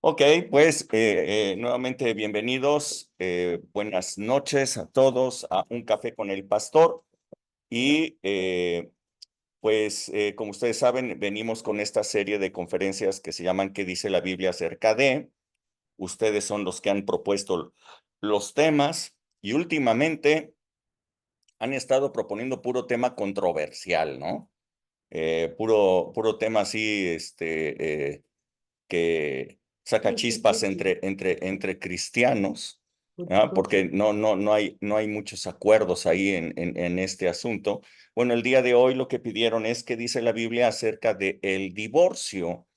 Ok, pues nuevamente bienvenidos, buenas noches a todos a Un Café con el Pastor y como ustedes saben, venimos con esta serie de conferencias que se llaman ¿Qué dice la Biblia acerca de? Ustedes son los que han propuesto los temas y últimamente han estado proponiendo puro tema controversial, ¿no? Puro tema así, que saca chispas entre cristianos, ¿ah? Porque no hay muchos acuerdos ahí en este asunto. Bueno, el día de hoy lo que pidieron es que dice la Biblia acerca de el divorcio.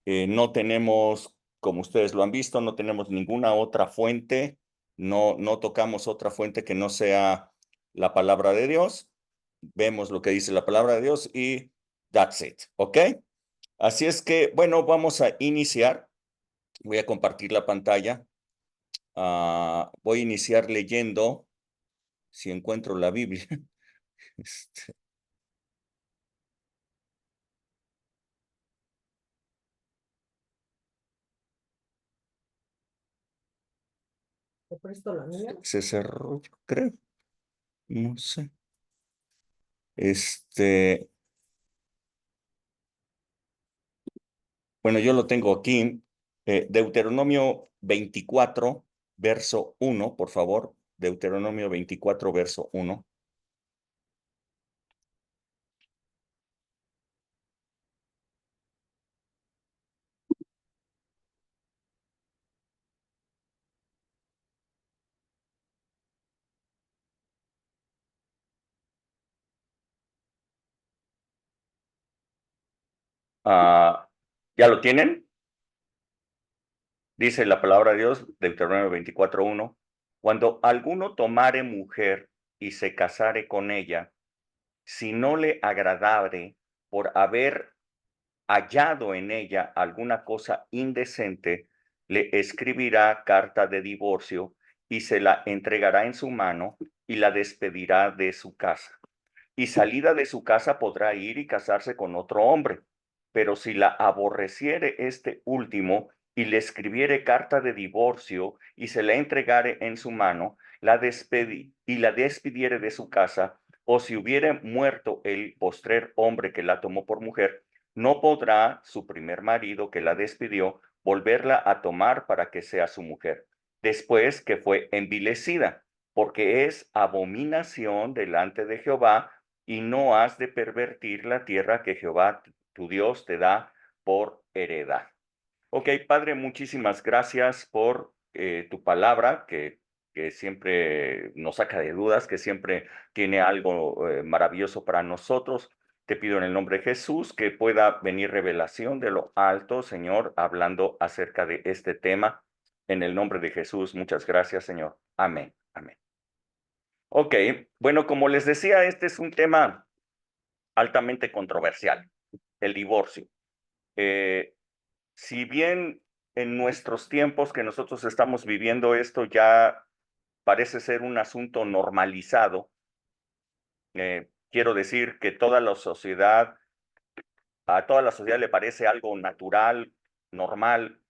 No tenemos, como ustedes lo han visto, no tenemos ninguna otra fuente, no tocamos otra fuente que no sea la palabra de Dios. Vemos lo que dice la palabra de Dios y that's it, ¿ok? Así es que, bueno, vamos a iniciar. Voy a compartir la pantalla. Voy a iniciar leyendo, si encuentro la Biblia. Este, Te presto la mía. se cerró, yo creo. No sé. Bueno, yo lo tengo aquí. Deuteronomio 24, verso 1, por favor. Deuteronomio 24, verso 1. ¿Ya lo tienen? Dice la palabra de Dios, Deuteronomio 24:1, cuando alguno tomare mujer y se casare con ella, si no le agradare por haber hallado en ella alguna cosa indecente, le escribirá carta de divorcio y se la entregará en su mano y la despedirá de su casa. Y salida de su casa podrá ir y casarse con otro hombre. Pero si la aborreciere este último y le escribiere carta de divorcio y se la entregare en su mano, la despidiere de su casa, o si hubiere muerto el postrer hombre que la tomó por mujer, no podrá su primer marido que la despidió volverla a tomar para que sea su mujer, después que fue envilecida, porque es abominación delante de Jehová, y no has de pervertir la tierra que Jehová tu Dios te da por heredad. Ok, Padre, muchísimas gracias por tu palabra, que siempre nos saca de dudas, que siempre tiene algo maravilloso para nosotros. Te pido en el nombre de Jesús que pueda venir revelación de lo alto, Señor, hablando acerca de este tema. En el nombre de Jesús, muchas gracias, Señor. Amén. Amén. Ok, bueno, como les decía, este es un tema altamente controversial, el divorcio. Eh, si bien en nuestros tiempos que nosotros estamos viviendo esto ya parece ser un asunto normalizado, quiero decir que a toda la sociedad le parece algo natural, normal,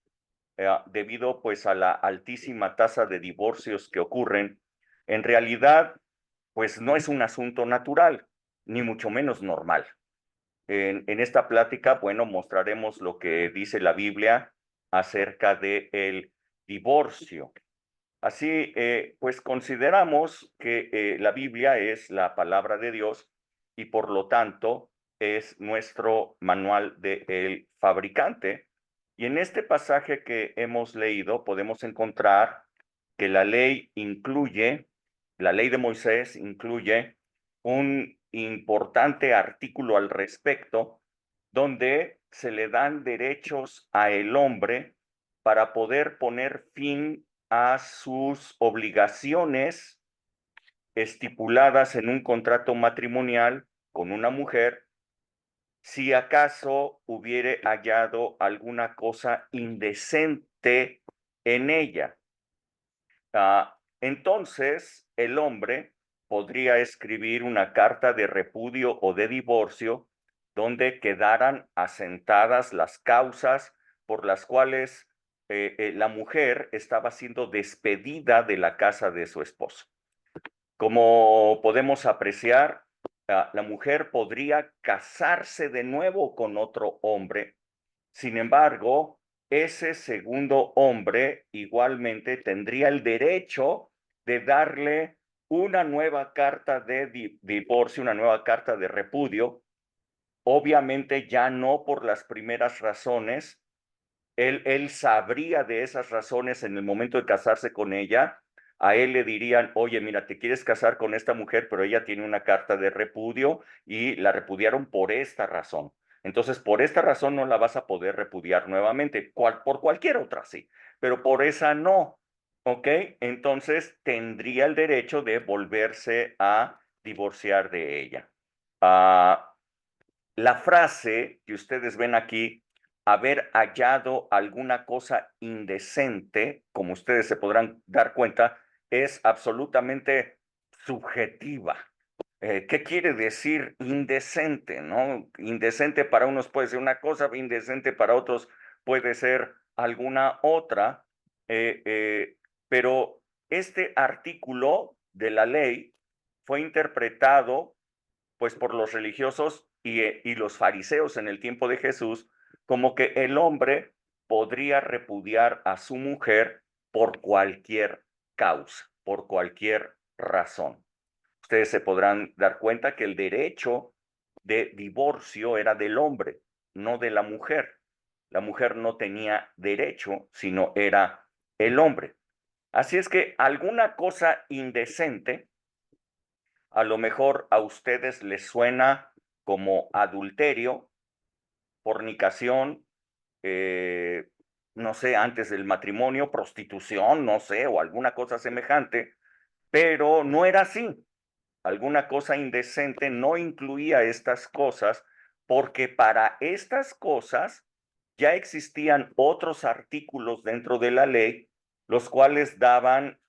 debido pues a la altísima tasa de divorcios que ocurren. En realidad, pues no es un asunto natural, ni mucho menos normal. En esta plática, bueno, mostraremos lo que dice la Biblia acerca de el divorcio. Así, pues consideramos que la Biblia es la palabra de Dios y por lo tanto es nuestro manual del fabricante. Y en este pasaje que hemos leído podemos encontrar que la ley de Moisés incluye un importante artículo al respecto, donde se le dan derechos a el hombre para poder poner fin a sus obligaciones estipuladas en un contrato matrimonial con una mujer, si acaso hubiere hallado alguna cosa indecente en ella. Entonces, el hombre podría escribir una carta de repudio o de divorcio donde quedaran asentadas las causas por las cuales la mujer estaba siendo despedida de la casa de su esposo. Como podemos apreciar, la mujer podría casarse de nuevo con otro hombre. Sin embargo, ese segundo hombre igualmente tendría el derecho de darle una nueva carta de divorcio, una nueva carta de repudio. Obviamente ya no por las primeras razones. Él sabría de esas razones en el momento de casarse con ella. A él le dirían, oye, mira, te quieres casar con esta mujer, pero ella tiene una carta de repudio y la repudiaron por esta razón. Entonces, por esta razón no la vas a poder repudiar nuevamente. Por cualquier otra sí, pero por esa no. ¿Ok? Entonces, tendría el derecho de volverse a divorciar de ella. La frase que ustedes ven aquí, haber hallado alguna cosa indecente, como ustedes se podrán dar cuenta, es absolutamente subjetiva. ¿Qué quiere decir indecente, no? Indecente para unos puede ser una cosa, indecente para otros puede ser alguna otra, eh, eh, pero este artículo de la ley fue interpretado pues por los religiosos y los fariseos en el tiempo de Jesús, como que el hombre podría repudiar a su mujer por cualquier causa, por cualquier razón. Ustedes se podrán dar cuenta que el derecho de divorcio era del hombre, no de la mujer. La mujer no tenía derecho, sino era el hombre. Así es que alguna cosa indecente a lo mejor a ustedes les suena como adulterio, fornicación, eh, no sé, antes del matrimonio, prostitución, no sé, o alguna cosa semejante, pero no era así. Alguna cosa indecente no incluía estas cosas porque para estas cosas ya existían otros artículos dentro de la ley, los cuales daban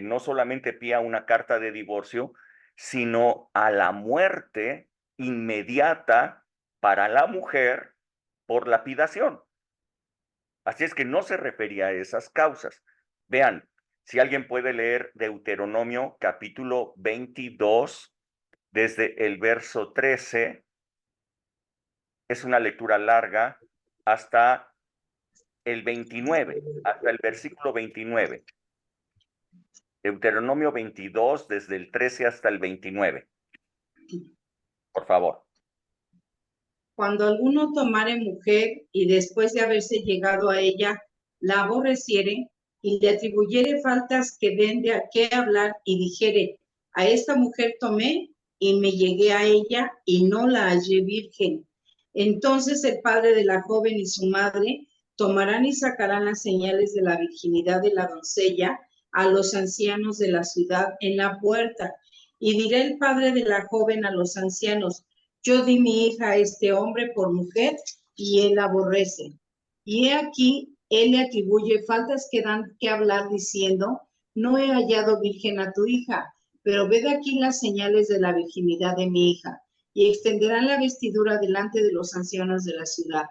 no solamente pie a una carta de divorcio, sino a la muerte inmediata para la mujer por lapidación. Así es que no se refería a esas causas. Vean, si alguien puede leer Deuteronomio capítulo 22, desde el verso 13, es una lectura larga, hasta el 29, hasta el versículo 29. Deuteronomio 22, desde el 13 hasta el 29. Por favor. Cuando alguno tomare mujer y después de haberse llegado a ella, la aborreciere y le atribuyere faltas que den de a qué hablar y dijere, a esta mujer tomé y me llegué a ella y no la hallé virgen. Entonces el padre de la joven y su madre tomarán y sacarán las señales de la virginidad de la doncella a los ancianos de la ciudad en la puerta. Y dirá el padre de la joven a los ancianos, yo di mi hija a este hombre por mujer y él aborrece. Y he aquí, él le atribuye faltas que dan que hablar diciendo, no he hallado virgen a tu hija, pero ved aquí las señales de la virginidad de mi hija, y extenderán la vestidura delante de los ancianos de la ciudad.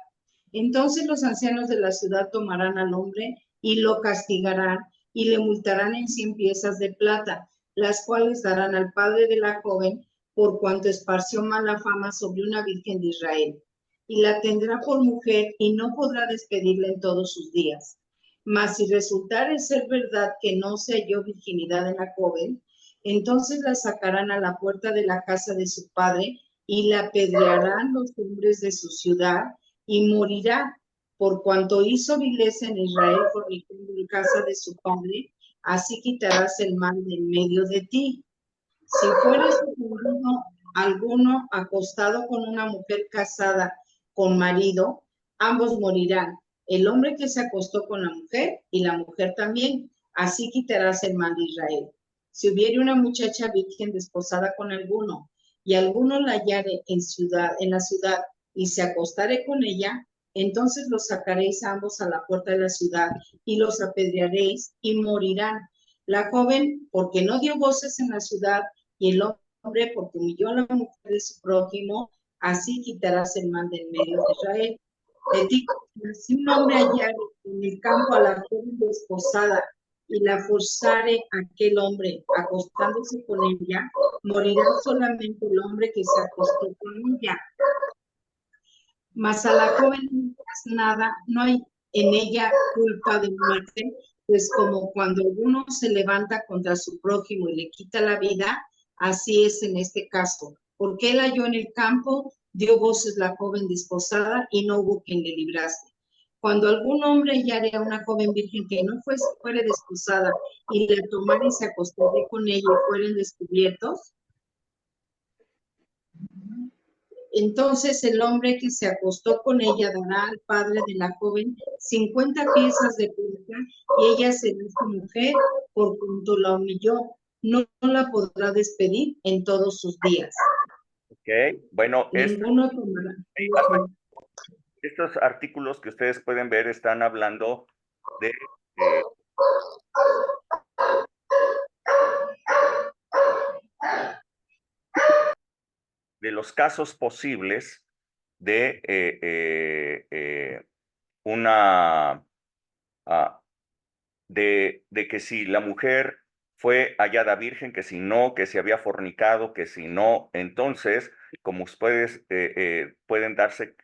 Entonces los ancianos de la ciudad tomarán al hombre y lo castigarán y le multarán en 100 piezas de plata, las cuales darán al padre de la joven por cuanto esparció mala fama sobre una virgen de Israel, y la tendrá por mujer y no podrá despedirla en todos sus días. Mas si resultare ser verdad que no se halló virginidad en la joven, entonces la sacarán a la puerta de la casa de su padre y la apedrearán los hombres de su ciudad y morirá, por cuanto hizo vileza en Israel fornicando en casa de su padre, así quitarás el mal de en medio de ti. Si fuere alguno acostado con una mujer casada con marido, ambos morirán. El hombre que se acostó con la mujer y la mujer también. Así quitarás el mal de Israel. Si hubiere una muchacha virgen desposada con alguno y alguno la hallare en la ciudad y se acostare con ella, entonces los sacaréis ambos a la puerta de la ciudad y los apedrearéis y morirán. La joven, porque no dio voces en la ciudad, y el hombre, porque humilló a la mujer de su prójimo, así quitarás el mal del medio de Israel. Le digo, si un hombre hallare en el campo a la joven desposada y la forzare aquel hombre acostándose con ella, morirá solamente el hombre que se acostó con ella. Mas a la joven no pasa nada, no hay en ella culpa de muerte, pues como cuando uno se levanta contra su prójimo y le quita la vida, así es en este caso. Porque él halló en el campo, dio voces la joven desposada y no hubo quien le librase. Cuando algún hombre hallare a una joven virgen que no fuere desposada y la tomare y se acostare con ella y fueren descubiertos, entonces el hombre que se acostó con ella dará al padre de la joven 50 piezas de plata y ella será su mujer por cuanto la humilló. No la podrá despedir en todos sus días. Ok, bueno, Ninguno tomará. estos artículos que ustedes pueden ver están hablando de los casos posibles de una de que si la mujer fue hallada virgen, que si no, que si había fornicado, que si no. Entonces, como ustedes pueden darse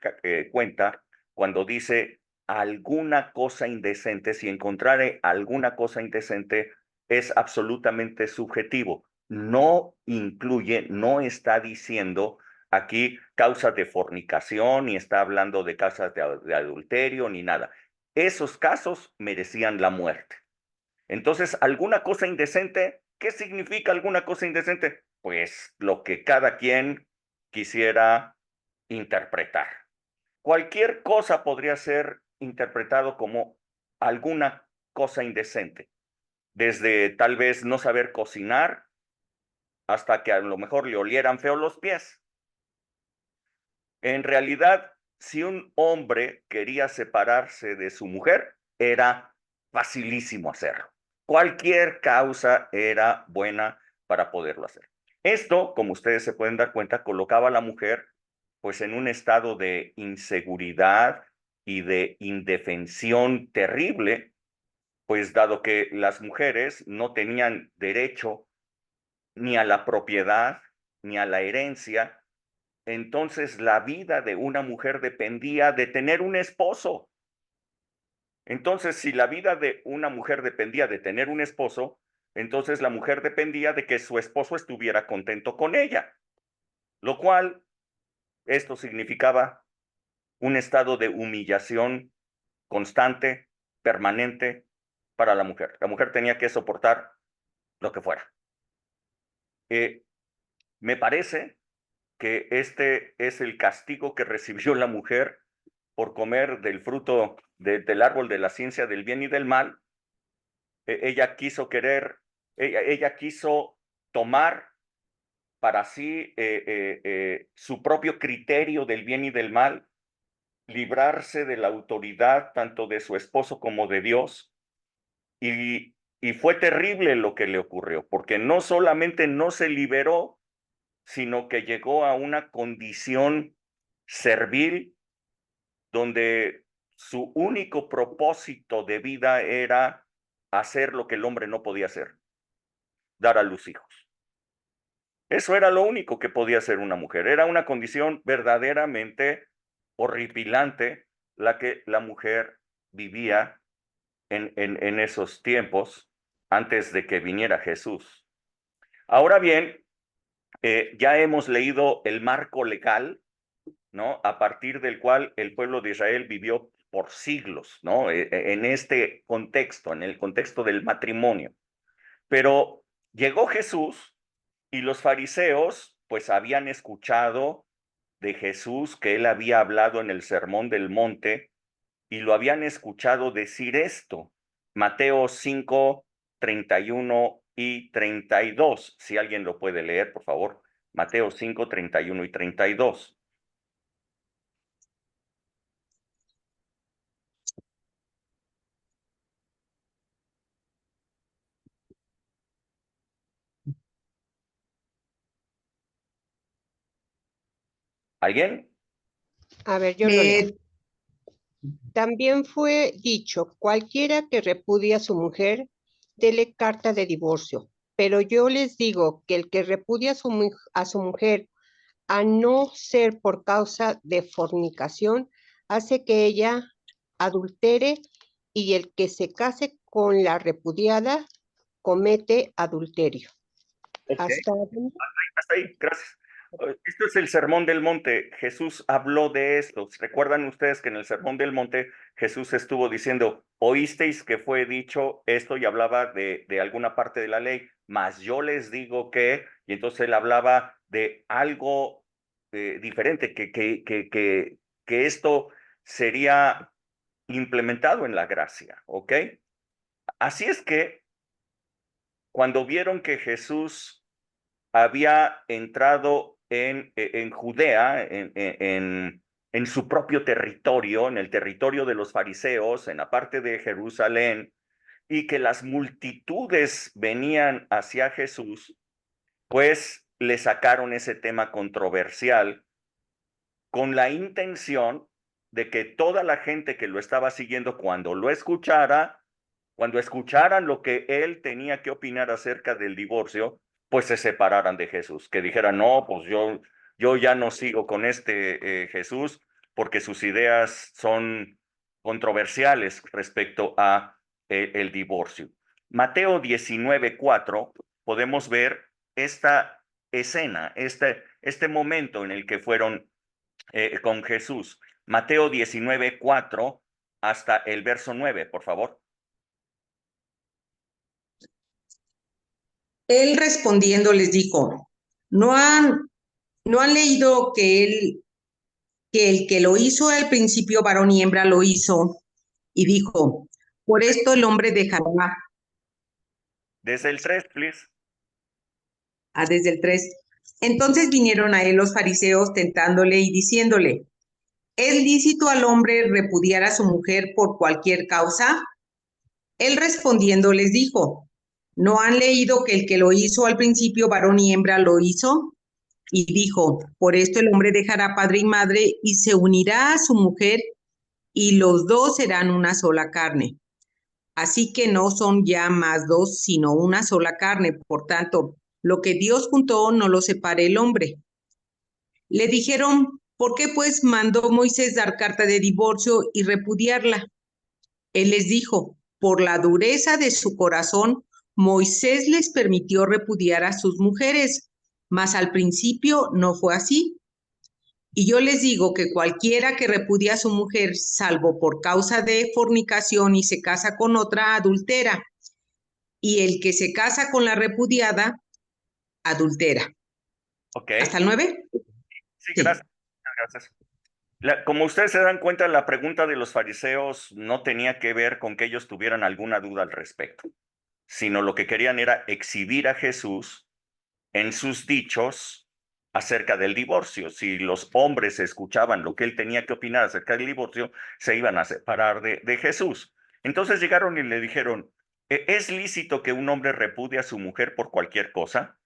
cuenta, cuando dice alguna cosa indecente, si encontrare alguna cosa indecente, es absolutamente subjetivo. No incluye, no está diciendo aquí causas de fornicación, ni está hablando de causas de adulterio, ni nada. Esos casos merecían la muerte. Entonces, alguna cosa indecente, ¿qué significa alguna cosa indecente? Pues lo que cada quien quisiera interpretar. Cualquier cosa podría ser interpretado como alguna cosa indecente, desde tal vez no saber cocinar hasta que a lo mejor le olieran feo los pies. En realidad, si un hombre quería separarse de su mujer, era facilísimo hacerlo. Cualquier causa era buena para poderlo hacer. Esto, como ustedes se pueden dar cuenta, colocaba a la mujer pues en un estado de inseguridad y de indefensión terrible, pues dado que las mujeres no tenían derecho ni a la propiedad ni a la herencia, entonces la vida de una mujer dependía de tener un esposo. Entonces, si la vida de una mujer dependía de tener un esposo, entonces la mujer dependía de que su esposo estuviera contento con ella, lo cual esto significaba un estado de humillación constante, permanente para la mujer. La mujer tenía que soportar lo que fuera. Me parece que este es el castigo que recibió la mujer por comer del fruto del árbol de la ciencia del bien y del mal. Ella quiso ella quiso tomar para sí su propio criterio del bien y del mal, librarse de la autoridad tanto de su esposo como de Dios. Y fue terrible lo que le ocurrió, porque no solamente no se liberó, sino que llegó a una condición servil donde su único propósito de vida era hacer lo que el hombre no podía hacer, dar a luz hijos. Eso era lo único que podía hacer una mujer. Era una condición verdaderamente horripilante la que la mujer vivía en esos tiempos antes de que viniera Jesús. Ahora bien, ya hemos leído el marco legal, ¿no? A partir del cual el pueblo de Israel vivió por siglos, ¿no? En este contexto, en el contexto del matrimonio. Pero llegó Jesús y los fariseos, pues habían escuchado de Jesús que él había hablado en el Sermón del Monte y lo habían escuchado decir esto. Mateo 5, 31 y 32. Si alguien lo puede leer, por favor. Mateo 5, 31 y 32. ¿Alguien? A ver, yo lo leo. También fue dicho, cualquiera que repudia a su mujer, dele carta de divorcio. Pero yo les digo que el que repudia a su mujer, a no ser por causa de fornicación, hace que ella adultere, y el que se case con la repudiada comete adulterio. Ok. Hasta ahí. Hasta ahí, gracias. Esto es el Sermón del Monte. Jesús habló de esto. ¿Recuerdan ustedes que en el Sermón del Monte Jesús estuvo diciendo, oísteis que fue dicho esto, y hablaba de alguna parte de la ley, mas yo les digo que, y entonces él hablaba de algo diferente, que esto sería implementado en la gracia, ¿ok? Así es que cuando vieron que Jesús había entrado en Judea, en su propio territorio, en el territorio de los fariseos, en la parte de Jerusalén, y que las multitudes venían hacia Jesús, pues le sacaron ese tema controversial con la intención de que toda la gente que lo estaba siguiendo, cuando escucharan lo que él tenía que opinar acerca del divorcio, pues se separaran de Jesús, que dijeran, no, pues yo ya no sigo con este Jesús, porque sus ideas son controversiales respecto a el divorcio. Mateo 19:4, podemos ver esta escena, este momento en el que fueron con Jesús. Mateo 19:4 hasta el verso 9, por favor. Él respondiendo les dijo, ¿no han leído que el que lo hizo al principio varón y hembra lo hizo? Y dijo, por esto el hombre dejará, Desde el 3, please. desde el 3. Entonces vinieron a él los fariseos tentándole y diciéndole, ¿es lícito al hombre repudiar a su mujer por cualquier causa? Él respondiendo les dijo, ¿no han leído que el que lo hizo al principio varón y hembra lo hizo? Y dijo, por esto el hombre dejará padre y madre y se unirá a su mujer y los dos serán una sola carne. Así que no son ya más dos, sino una sola carne. Por tanto, lo que Dios juntó no lo separe el hombre. Le dijeron, ¿por qué pues mandó Moisés dar carta de divorcio y repudiarla? Él les dijo, por la dureza de su corazón, Moisés les permitió repudiar a sus mujeres, mas al principio no fue así. Y yo les digo que cualquiera que repudia a su mujer, salvo por causa de fornicación y se casa con otra, adultera. Y el que se casa con la repudiada, adultera. Ok. ¿Hasta el 9? Sí, Sí. gracias. Gracias. Como ustedes se dan cuenta, la pregunta de los fariseos no tenía que ver con que ellos tuvieran alguna duda al respecto, sino lo que querían era exhibir a Jesús en sus dichos acerca del divorcio. Si los hombres escuchaban lo que él tenía que opinar acerca del divorcio, se iban a separar de Jesús. Entonces llegaron y le dijeron, ¿es lícito que un hombre repudie a su mujer por cualquier cosa?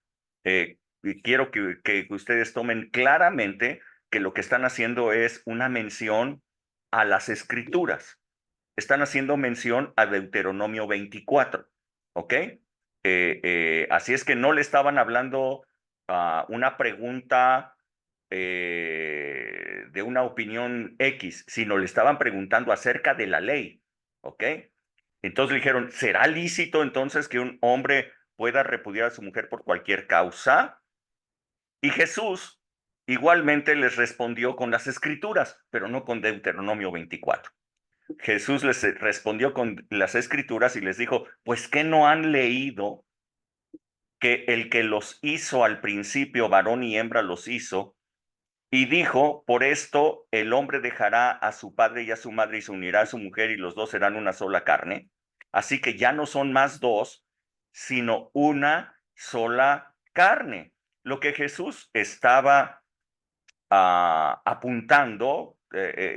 Y quiero que ustedes tomen claramente que lo que están haciendo es una mención a las escrituras. Están haciendo mención a Deuteronomio 24, ¿ok? Así es que no le estaban hablando a una pregunta de una opinión X, sino le estaban preguntando acerca de la ley, ¿ok? Entonces le dijeron, ¿será lícito entonces que un hombre pueda repudiar a su mujer por cualquier causa? Y Jesús igualmente les respondió con las escrituras, pero no con Deuteronomio 24. Jesús les respondió con las escrituras y les dijo, pues ¿qué no han leído que el que los hizo al principio, varón y hembra los hizo? Y dijo, por esto el hombre dejará a su padre y a su madre y se unirá a su mujer y los dos serán una sola carne. Así que ya no son más dos, sino una sola carne. Lo que Jesús estaba apuntando,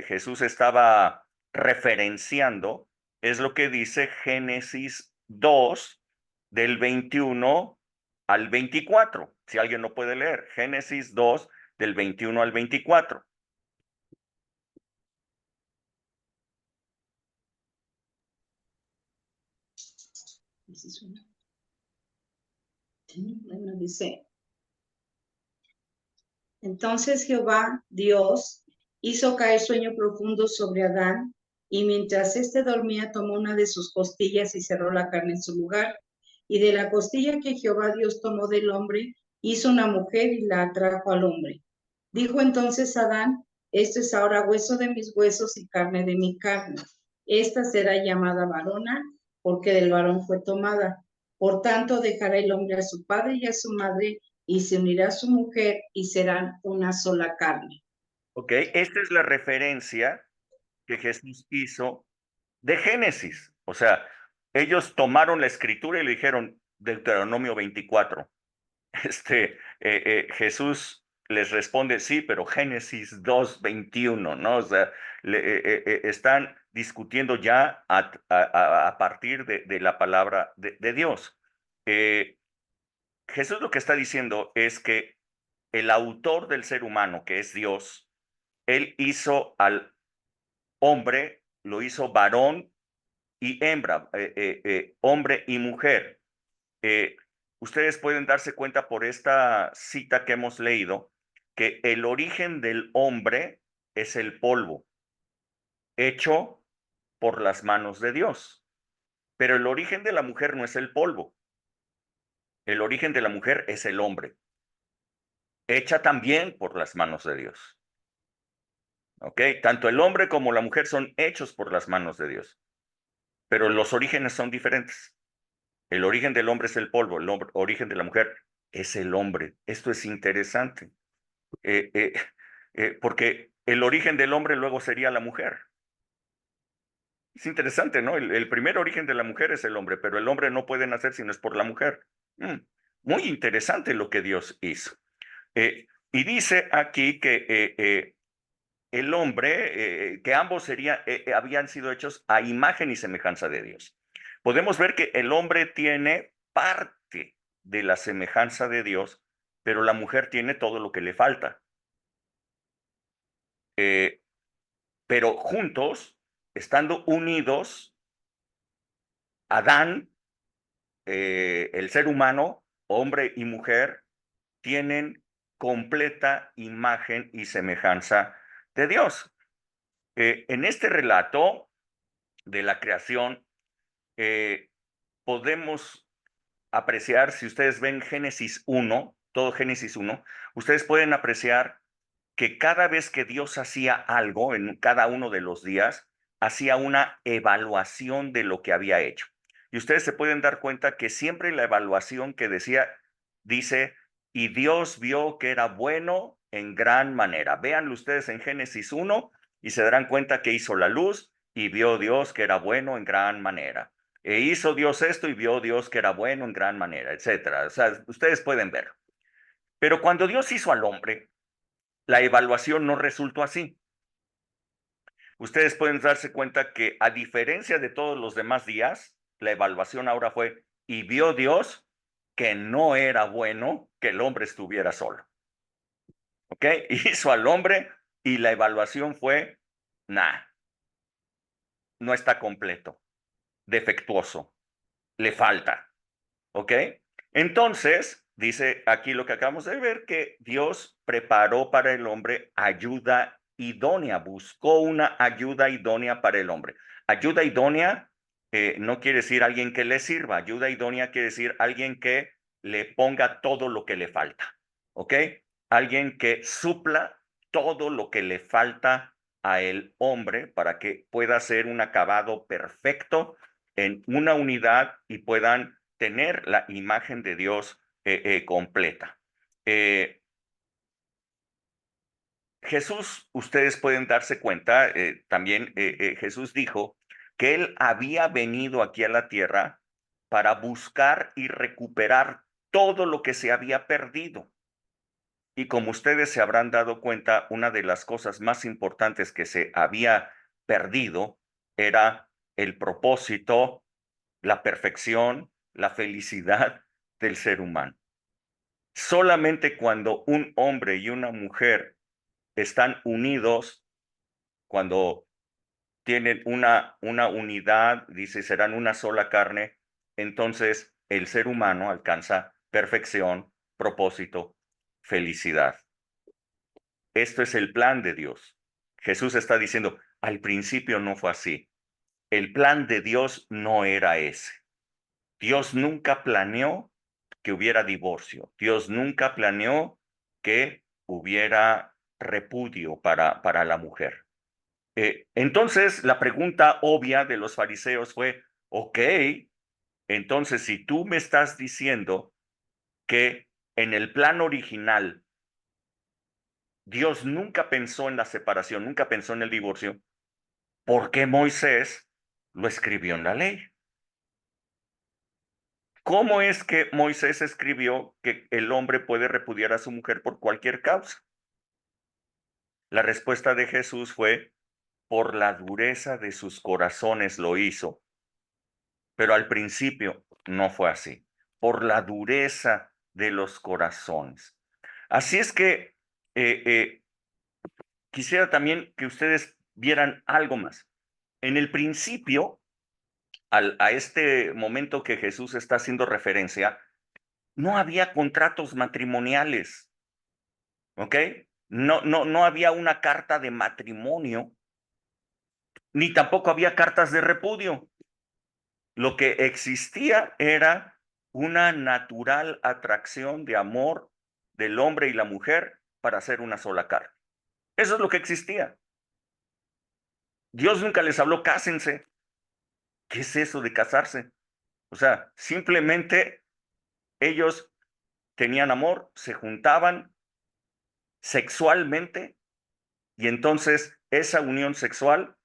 Jesús estaba referenciando, es lo que dice Génesis 2, del 21 al 24. Si alguien no puede leer, Génesis 2, del 21 al 24. Bueno, dice, entonces Jehová, Dios, hizo caer sueño profundo sobre Adán, y mientras éste dormía, tomó una de sus costillas y cerró la carne en su lugar. Y de la costilla que Jehová Dios tomó del hombre, hizo una mujer y la atrajo al hombre. Dijo entonces Adán, esto es ahora hueso de mis huesos y carne de mi carne. Esta será llamada varona, porque del varón fue tomada. Por tanto, dejará el hombre a su padre y a su madre, y se unirá a su mujer, y serán una sola carne. Ok, esta es la referencia que Jesús hizo de Génesis. O sea, ellos tomaron la escritura y le dijeron Deuteronomio 24. Jesús les responde, sí, pero Génesis 2:21, ¿no? O sea, están discutiendo ya a partir de la palabra de Dios. Jesús lo que está diciendo es que el autor del ser humano, que es Dios, él hizo al hombre, lo hizo varón y hembra, hombre y mujer. Ustedes pueden darse cuenta por esta cita que hemos leído que el origen del hombre es el polvo, hecho por las manos de Dios. Pero el origen de la mujer no es el polvo. El origen de la mujer es el hombre, hecha también por las manos de Dios. ¿Ok? Tanto el hombre como la mujer son hechos por las manos de Dios, pero los orígenes son diferentes. El origen del hombre es el polvo, el origen de la mujer es el hombre. Esto es interesante, porque el origen del hombre luego sería la mujer. Es interesante, ¿no? El primer origen de la mujer es el hombre, pero el hombre no puede nacer si no es por la mujer. Muy interesante lo que Dios hizo. Y dice aquí que el hombre, que ambos habían sido hechos a imagen y semejanza de Dios. Podemos ver que el hombre tiene parte de la semejanza de Dios, pero la mujer tiene todo lo que le falta. Pero juntos, estando unidos, Adán, el ser humano, hombre y mujer, tienen completa imagen y semejanza de Dios. En este relato de la creación, podemos apreciar, si ustedes ven Génesis 1, todo Génesis 1, ustedes pueden apreciar que cada vez que Dios hacía algo en cada uno de los días, hacía una evaluación de lo que había hecho. Y ustedes se pueden dar cuenta que siempre la evaluación que dice, y Dios vio que era bueno en gran manera. Véanlo ustedes en Génesis 1 y se darán cuenta que hizo la luz y vio Dios que era bueno en gran manera. E hizo Dios esto y vio Dios que era bueno en gran manera, etcétera. O sea, ustedes pueden ver. Pero cuando Dios hizo al hombre, la evaluación no resultó así. Ustedes pueden darse cuenta que a diferencia de todos los demás días, la evaluación ahora fue, y vio Dios que no era bueno que el hombre estuviera solo. ¿Ok? Hizo al hombre y la evaluación fue, no está completo, defectuoso, le falta. ¿Ok? Entonces, dice aquí lo que acabamos de ver, que Dios preparó para el hombre ayuda idónea, buscó una ayuda idónea para el hombre. Ayuda idónea no quiere decir alguien que le sirva, ayuda idónea quiere decir alguien que le ponga todo lo que le falta. ¿Ok? Alguien que supla todo lo que le falta a el hombre para que pueda ser un acabado perfecto en una unidad y puedan tener la imagen de Dios completa. Jesús, ustedes pueden darse cuenta, también Jesús dijo que él había venido aquí a la tierra para buscar y recuperar todo lo que se había perdido. Y como ustedes se habrán dado cuenta, una de las cosas más importantes que se había perdido era el propósito, la perfección, la felicidad del ser humano. Solamente cuando un hombre y una mujer están unidos, cuando tienen una unidad, dice, serán una sola carne, entonces el ser humano alcanza perfección, propósito, felicidad. Esto es el plan de Dios. Jesús está diciendo, al principio no fue así. El plan de Dios no era ese. Dios nunca planeó que hubiera divorcio. Dios nunca planeó que hubiera repudio para la mujer. Entonces, la pregunta obvia de los fariseos fue, ok, entonces si tú me estás diciendo que en el plan original Dios nunca pensó en la separación, nunca pensó en el divorcio, ¿por qué Moisés lo escribió en la ley? ¿Cómo es que Moisés escribió que el hombre puede repudiar a su mujer por cualquier causa? La respuesta de Jesús fue, por la dureza de sus corazones lo hizo. Pero al principio no fue así, por la dureza de los corazones. Así es que quisiera también que ustedes vieran algo más. En el principio, a este momento que Jesús está haciendo referencia, no había contratos matrimoniales, ¿ok? No había una carta de matrimonio, ni tampoco había cartas de repudio. Lo que existía era una natural atracción de amor del hombre y la mujer para hacer una sola carne. Eso es lo que existía. Dios nunca les habló, cásense. ¿Qué es eso de casarse? O sea, simplemente ellos tenían amor, se juntaban sexualmente y entonces esa unión sexual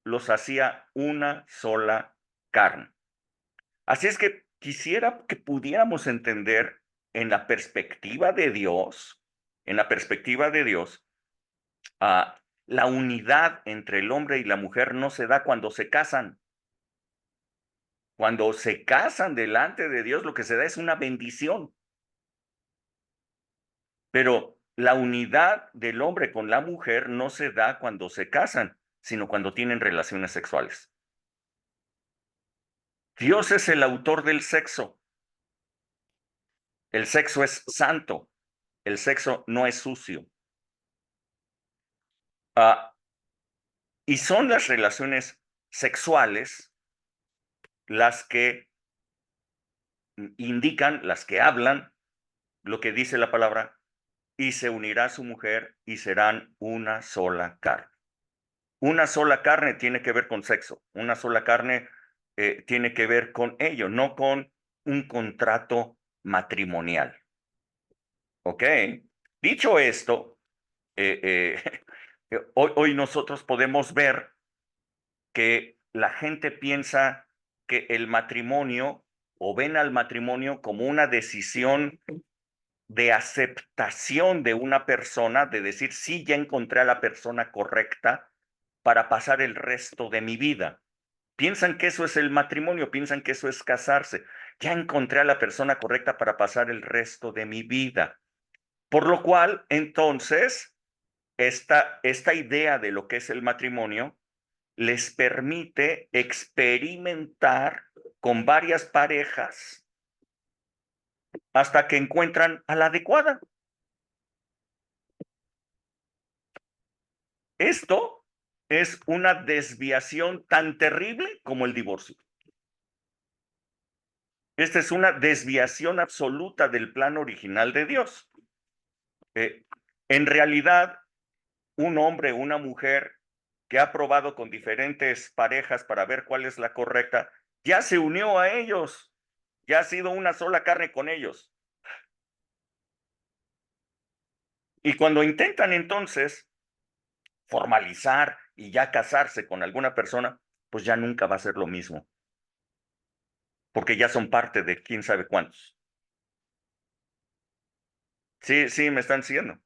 los hacía una sola carne. Así es que quisiera que pudiéramos entender en la perspectiva de Dios, la unidad entre el hombre y la mujer no se da cuando se casan. Cuando se casan delante de Dios, lo que se da es una bendición. Pero la unidad del hombre con la mujer no se da cuando se casan, sino cuando tienen relaciones sexuales. Dios es el autor del sexo. El sexo es santo. El sexo no es sucio. Y son las relaciones sexuales las que indican, las que hablan lo que dice la palabra, y se unirá su mujer y serán una sola carne. Una sola carne tiene que ver con sexo, una sola carne tiene que ver con ello, no con un contrato matrimonial. ¿Ok? Dicho esto, hoy nosotros podemos ver que la gente piensa que el matrimonio o ven al matrimonio como una decisión de aceptación de una persona, de decir, sí, ya encontré a la persona correcta para pasar el resto de mi vida. Piensan que eso es el matrimonio, piensan que eso es casarse. Ya encontré a la persona correcta para pasar el resto de mi vida. Por lo cual, entonces, esta idea de lo que es el matrimonio les permite experimentar con varias parejas hasta que encuentran a la adecuada. Esto es una desviación tan terrible como el divorcio. Esta es una desviación absoluta del plan original de Dios. En realidad, un hombre o una mujer que ha probado con diferentes parejas para ver cuál es la correcta, ya se unió a ellos, ya ha sido una sola carne con ellos. Y cuando intentan entonces formalizar y ya casarse con alguna persona, pues ya nunca va a ser lo mismo, porque ya son parte de quién sabe cuántos. Sí, me están siguiendo.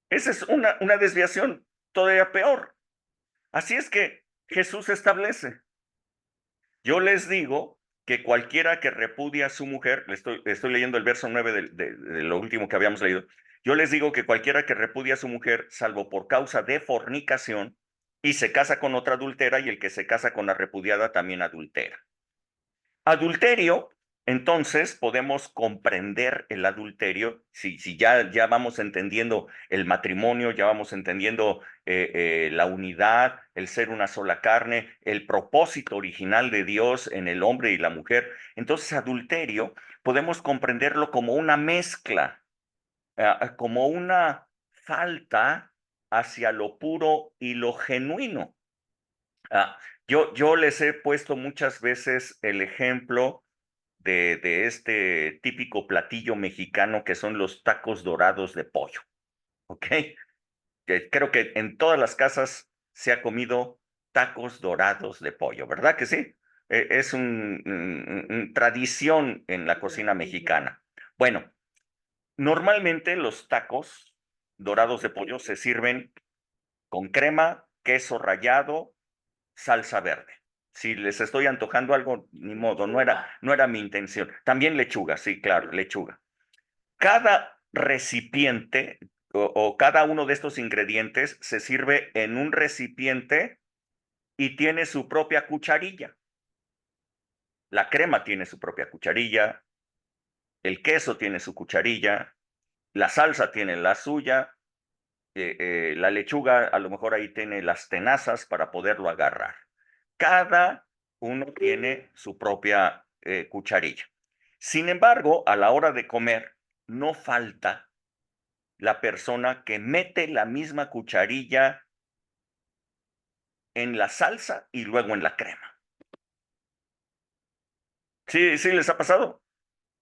Esa es una desviación todavía peor. Así es que Jesús establece, yo les digo que cualquiera que repudia a su mujer, estoy leyendo el verso 9 de lo último que habíamos leído, yo les digo que cualquiera que repudia a su mujer, salvo por causa de fornicación, y se casa con otra adultera, y el que se casa con la repudiada también adultera. Adulterio, entonces podemos comprender el adulterio, si ya vamos entendiendo el matrimonio, ya vamos entendiendo la unidad, el ser una sola carne, el propósito original de Dios en el hombre y la mujer. Entonces, adulterio podemos comprenderlo como una mezcla, como una falta hacia lo puro y lo genuino. Yo les he puesto muchas veces el ejemplo de este típico platillo mexicano que son los tacos dorados de pollo, ¿ok? Que creo que en todas las casas se ha comido tacos dorados de pollo, ¿verdad que sí? Es tradición en la cocina mexicana. Bueno, normalmente los tacos dorados de pollo se sirven con crema, queso rallado, salsa verde. Si les estoy antojando algo, ni modo, no era mi intención. También lechuga, sí, claro, lechuga. Cada recipiente o cada uno de estos ingredientes se sirve en un recipiente y tiene su propia cucharilla. La crema tiene su propia cucharilla, el queso tiene su cucharilla, la salsa tiene la suya, la lechuga a lo mejor ahí tiene las tenazas para poderlo agarrar. Cada uno tiene su propia cucharilla. Sin embargo, a la hora de comer, no falta la persona que mete la misma cucharilla en la salsa y luego en la crema. Sí, sí les ha pasado,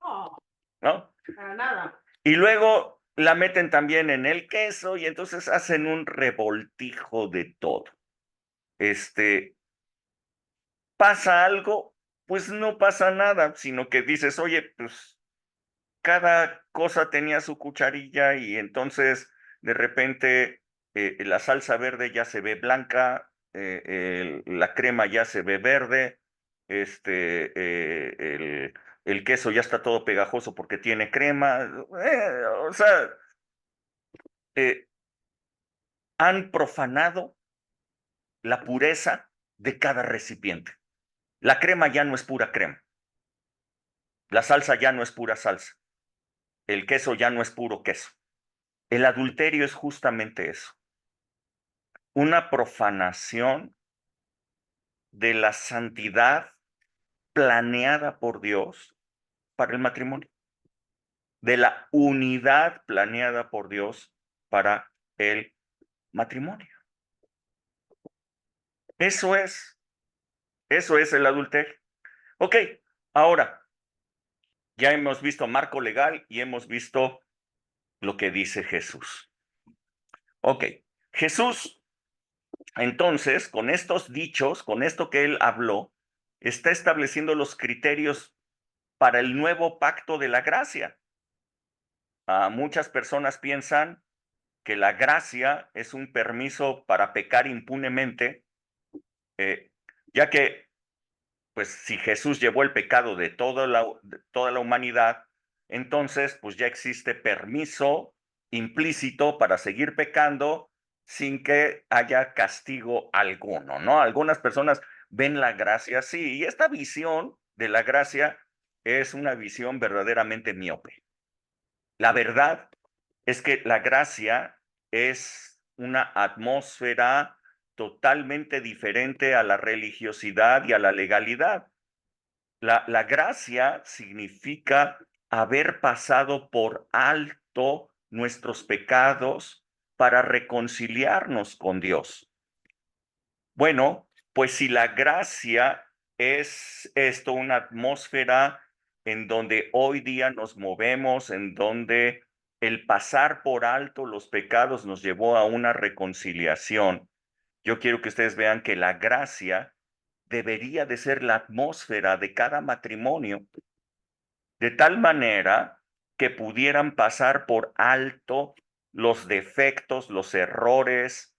No, ¿no? para nada. Y luego la meten también en el queso y entonces hacen un revoltijo de todo. ¿Pasa algo? Pues no pasa nada, sino que dices, oye, pues cada cosa tenía su cucharilla y entonces de repente la salsa verde ya se ve blanca, la crema ya se ve verde, el queso ya está todo pegajoso porque tiene crema. O sea, eh, han profanado la pureza de cada recipiente. La crema ya no es pura crema, la salsa ya no es pura salsa, el queso ya no es puro queso. El adulterio es justamente eso, una profanación de la santidad planeada por Dios para el matrimonio, de la unidad planeada por Dios para el matrimonio. Eso es el adulterio. Ok, ahora ya hemos visto marco legal y hemos visto lo que dice Jesús. Ok, Jesús, entonces, con estos dichos, con esto que él habló, está estableciendo los criterios para el nuevo pacto de la gracia. Muchas personas piensan que la gracia es un permiso para pecar impunemente, ya que, pues, si Jesús llevó el pecado de toda la humanidad, entonces, pues ya existe permiso implícito para seguir pecando sin que haya castigo alguno, ¿no? Algunas personas ven la gracia así, y esta visión de la gracia es una visión verdaderamente miope. La verdad es que la gracia es una atmósfera totalmente diferente a la religiosidad y a la legalidad. La gracia significa haber pasado por alto nuestros pecados para reconciliarnos con Dios. Bueno, pues si la gracia es esto, una atmósfera en donde hoy día nos movemos, en donde el pasar por alto los pecados nos llevó a una reconciliación, yo quiero que ustedes vean que la gracia debería de ser la atmósfera de cada matrimonio, de tal manera que pudieran pasar por alto los defectos, los errores,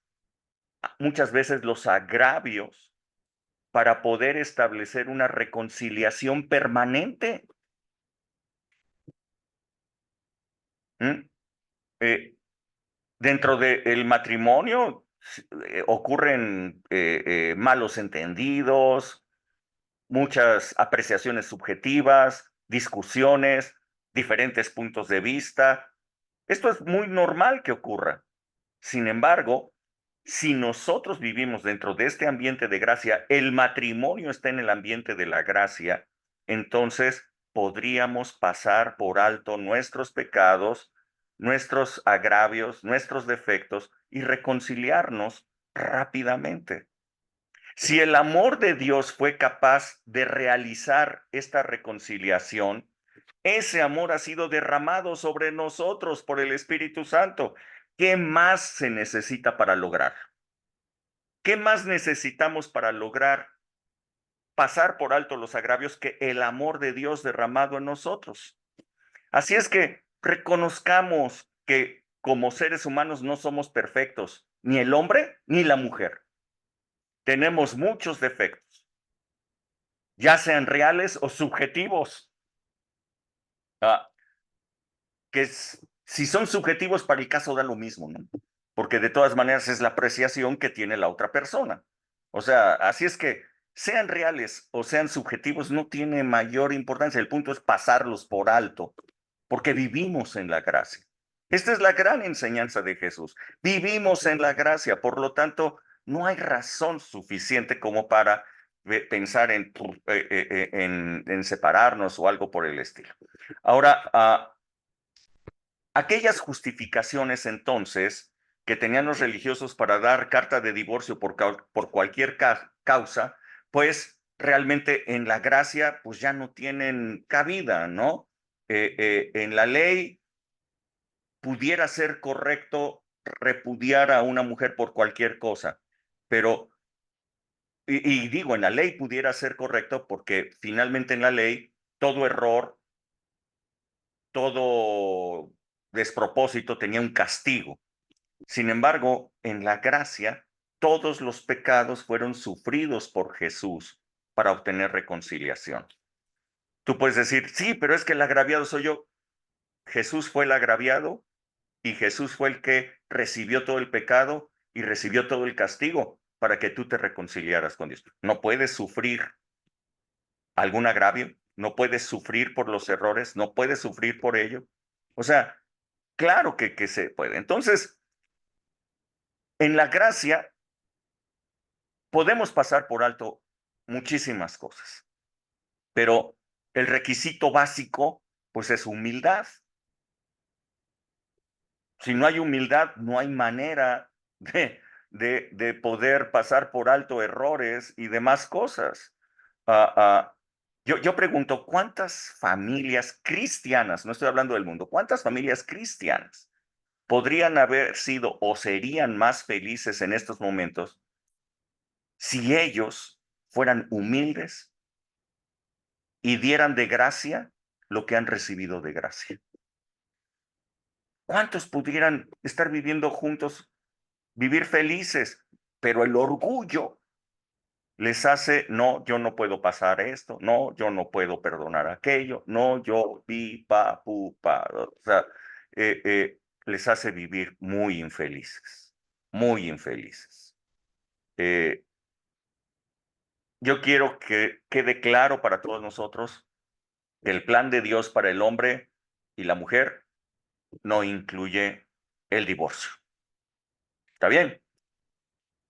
muchas veces los agravios, para poder establecer una reconciliación permanente. ¿Mm? Dentro del matrimonio ocurren malos entendidos, muchas apreciaciones subjetivas, discusiones, diferentes puntos de vista. Esto es muy normal que ocurra. Sin embargo, si nosotros vivimos dentro de este ambiente de gracia, el matrimonio está en el ambiente de la gracia, entonces podríamos pasar por alto nuestros pecados, nuestros agravios, nuestros defectos y reconciliarnos rápidamente. Si el amor de Dios fue capaz de realizar esta reconciliación, ese amor ha sido derramado sobre nosotros por el Espíritu Santo. ¿Qué más se necesita para lograr? ¿Qué más necesitamos para lograr pasar por alto los agravios que el amor de Dios derramado en nosotros? Así es que reconozcamos que como seres humanos no somos perfectos, ni el hombre ni la mujer. Tenemos muchos defectos, ya sean reales o subjetivos. Si son subjetivos, para el caso da lo mismo, ¿no? Porque de todas maneras es la apreciación que tiene la otra persona. O sea, así es que sean reales o sean subjetivos, no tiene mayor importancia. El punto es pasarlos por alto, porque vivimos en la gracia. Esta es la gran enseñanza de Jesús. Vivimos en la gracia, por lo tanto, no hay razón suficiente como para pensar en separarnos o algo por el estilo. Ahora, aquellas justificaciones entonces que tenían los religiosos para dar carta de divorcio por cualquier causa, pues realmente en la gracia pues ya no tienen cabida, ¿no? En la ley pudiera ser correcto repudiar a una mujer por cualquier cosa, pero, y digo, en la ley pudiera ser correcto porque finalmente en la ley todo error, todo despropósito tenía un castigo. Sin embargo, en la gracia, todos los pecados fueron sufridos por Jesús para obtener reconciliación. Tú puedes decir, sí, pero es que el agraviado soy yo. Jesús fue el agraviado y Jesús fue el que recibió todo el pecado y recibió todo el castigo para que tú te reconciliaras con Dios. No puedes sufrir algún agravio, no puedes sufrir por los errores, no puedes sufrir por ello. O sea, claro que se puede. Entonces, en la gracia podemos pasar por alto muchísimas cosas, pero el requisito básico, pues es humildad. Si no hay humildad, no hay manera de poder pasar por alto errores y demás cosas. Yo pregunto, ¿cuántas familias cristianas, no estoy hablando del mundo, cuántas familias cristianas podrían haber sido o serían más felices en estos momentos si ellos fueran humildes y dieran de gracia lo que han recibido de gracia? ¿Cuántos pudieran estar viviendo juntos, vivir felices, pero el orgullo les hace, no, yo no puedo pasar esto, no, yo no puedo perdonar aquello, no, yo, pa, pu, pa, o sea, les hace vivir muy infelices, muy infelices. Yo quiero que quede claro para todos nosotros que el plan de Dios para el hombre y la mujer no incluye el divorcio. ¿Está bien?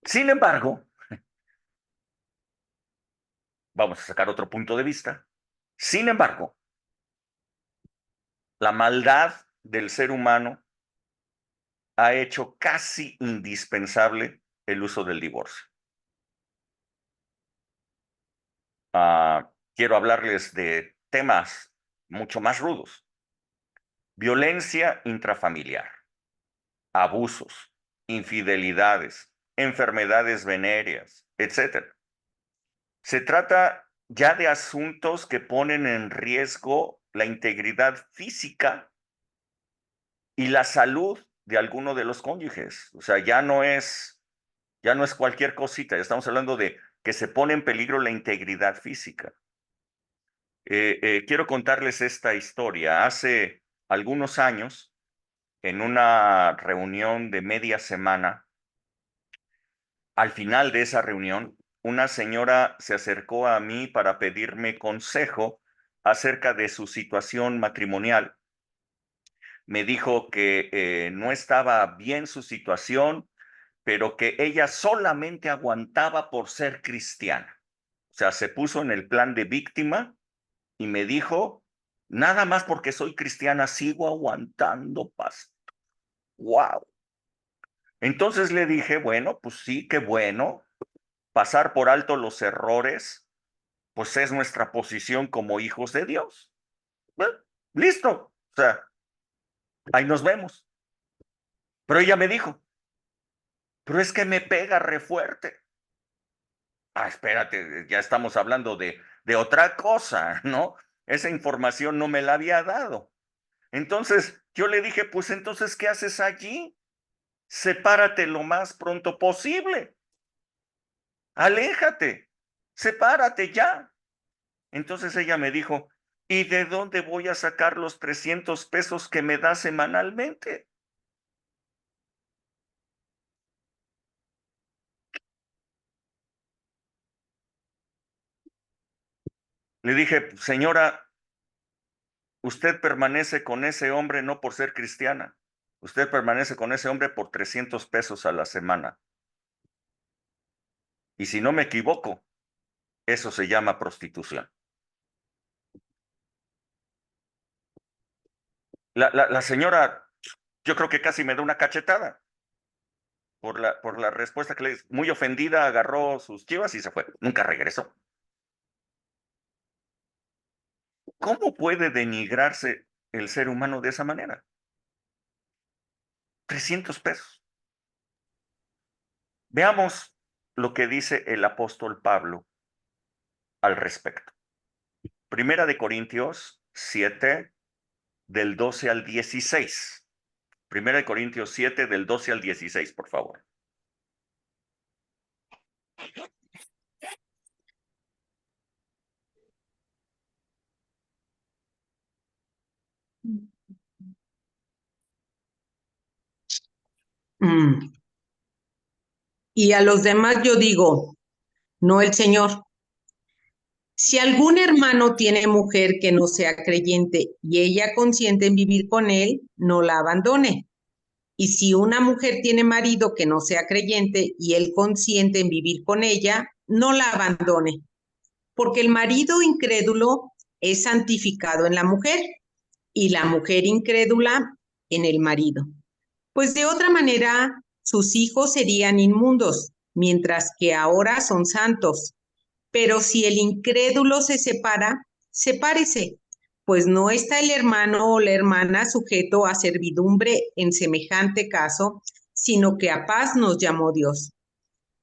Sin embargo, vamos a sacar otro punto de vista. Sin embargo, la maldad del ser humano ha hecho casi indispensable el uso del divorcio. Quiero hablarles de temas mucho más rudos. Violencia intrafamiliar, abusos, infidelidades, enfermedades venéreas, etc. Se trata ya de asuntos que ponen en riesgo la integridad física y la salud de alguno de los cónyuges. O sea, ya no es cualquier cosita, ya estamos hablando de que se pone en peligro la integridad física. Quiero contarles esta historia. Hace algunos años, en una reunión de media semana, al final de esa reunión, una señora se acercó a mí para pedirme consejo acerca de su situación matrimonial. Me dijo que no estaba bien su situación, pero que ella solamente aguantaba por ser cristiana. O sea, se puso en el plan de víctima y me dijo, nada más porque soy cristiana sigo aguantando, pastor. ¡Wow! Entonces le dije, bueno, pues sí, qué bueno. Pasar por alto los errores, pues es nuestra posición como hijos de Dios. Bueno, listo. O sea, ahí nos vemos. Pero ella me dijo, pero es que me pega re fuerte. Ah, espérate, ya estamos hablando de otra cosa, ¿no? Esa información no me la había dado. Entonces yo le dije, pues entonces, ¿qué haces allí? Sepárate lo más pronto posible. Aléjate, sepárate ya. Entonces ella me dijo, ¿y de dónde voy a sacar los 300 pesos que me da semanalmente? Le dije, señora, usted permanece con ese hombre no por ser cristiana. Usted permanece con ese hombre por 300 pesos a la semana. Y si no me equivoco, eso se llama prostitución. La señora, yo creo que casi me da una cachetada por la respuesta que le di. Muy ofendida, agarró sus chivas y se fue. Nunca regresó. ¿Cómo puede denigrarse el ser humano de esa manera? 300 pesos. Veamos lo que dice el apóstol Pablo al respecto. Primera de Corintios 7, del 12 al 16. Primera de Corintios 7, del 12 al 16, por favor. Y a los demás yo digo, no el Señor. Si algún hermano tiene mujer que no sea creyente y ella consiente en vivir con él, no la abandone. Y si una mujer tiene marido que no sea creyente y él consiente en vivir con ella, no la abandone. Porque el marido incrédulo es santificado en la mujer y la mujer incrédula en el marido. Pues de otra manera, sus hijos serían inmundos, mientras que ahora son santos. Pero si el incrédulo se separa, sepárese, pues no está el hermano o la hermana sujeto a servidumbre en semejante caso, sino que a paz nos llamó Dios.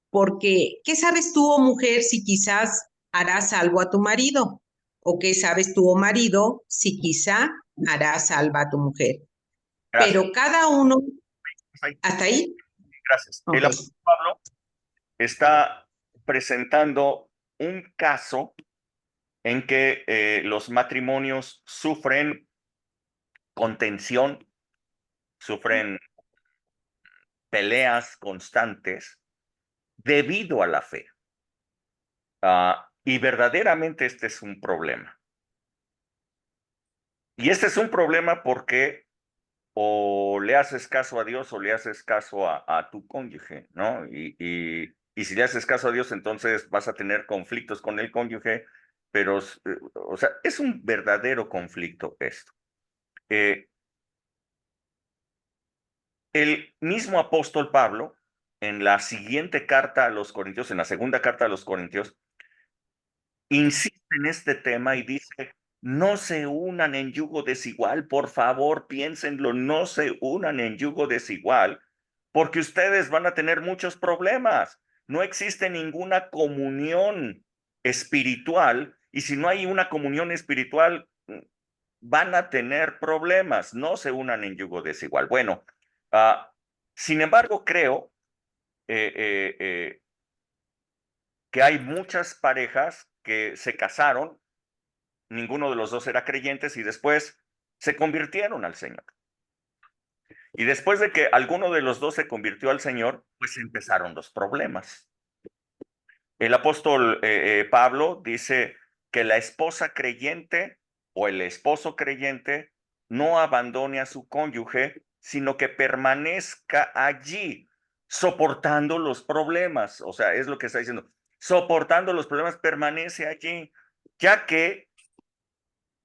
Porque, ¿qué sabes tú, oh mujer, si quizás harás salvo a tu marido? ¿O qué sabes tú, oh marido, si quizá harás salva a tu mujer? Gracias. Pero cada uno, ¿hasta ahí? Gracias. Okay. El apóstol Pablo está presentando un caso en que los matrimonios sufren contención, sufren peleas constantes debido a la fe. Y verdaderamente este es un problema. Y este es un problema porque o le haces caso a Dios o le haces caso a tu cónyuge, ¿no? Y si le haces caso a Dios, entonces vas a tener conflictos con el cónyuge, pero, o sea, es un verdadero conflicto esto. El mismo apóstol Pablo, en la siguiente carta a los Corintios, en la segunda carta a los Corintios, insiste en este tema y dice, no se unan en yugo desigual, por favor, piénsenlo, no se unan en yugo desigual, porque ustedes van a tener muchos problemas. No existe ninguna comunión espiritual, y si no hay una comunión espiritual, van a tener problemas. No se unan en yugo desigual. Bueno, sin embargo, creo que hay muchas parejas que se casaron, ninguno de los dos era creyentes y después se convirtieron al Señor. Y después de que alguno de los dos se convirtió al Señor, pues empezaron los problemas. El apóstol Pablo dice que la esposa creyente o el esposo creyente no abandone a su cónyuge, sino que permanezca allí, soportando los problemas. O sea, es lo que está diciendo. Soportando los problemas, permanece allí, ya que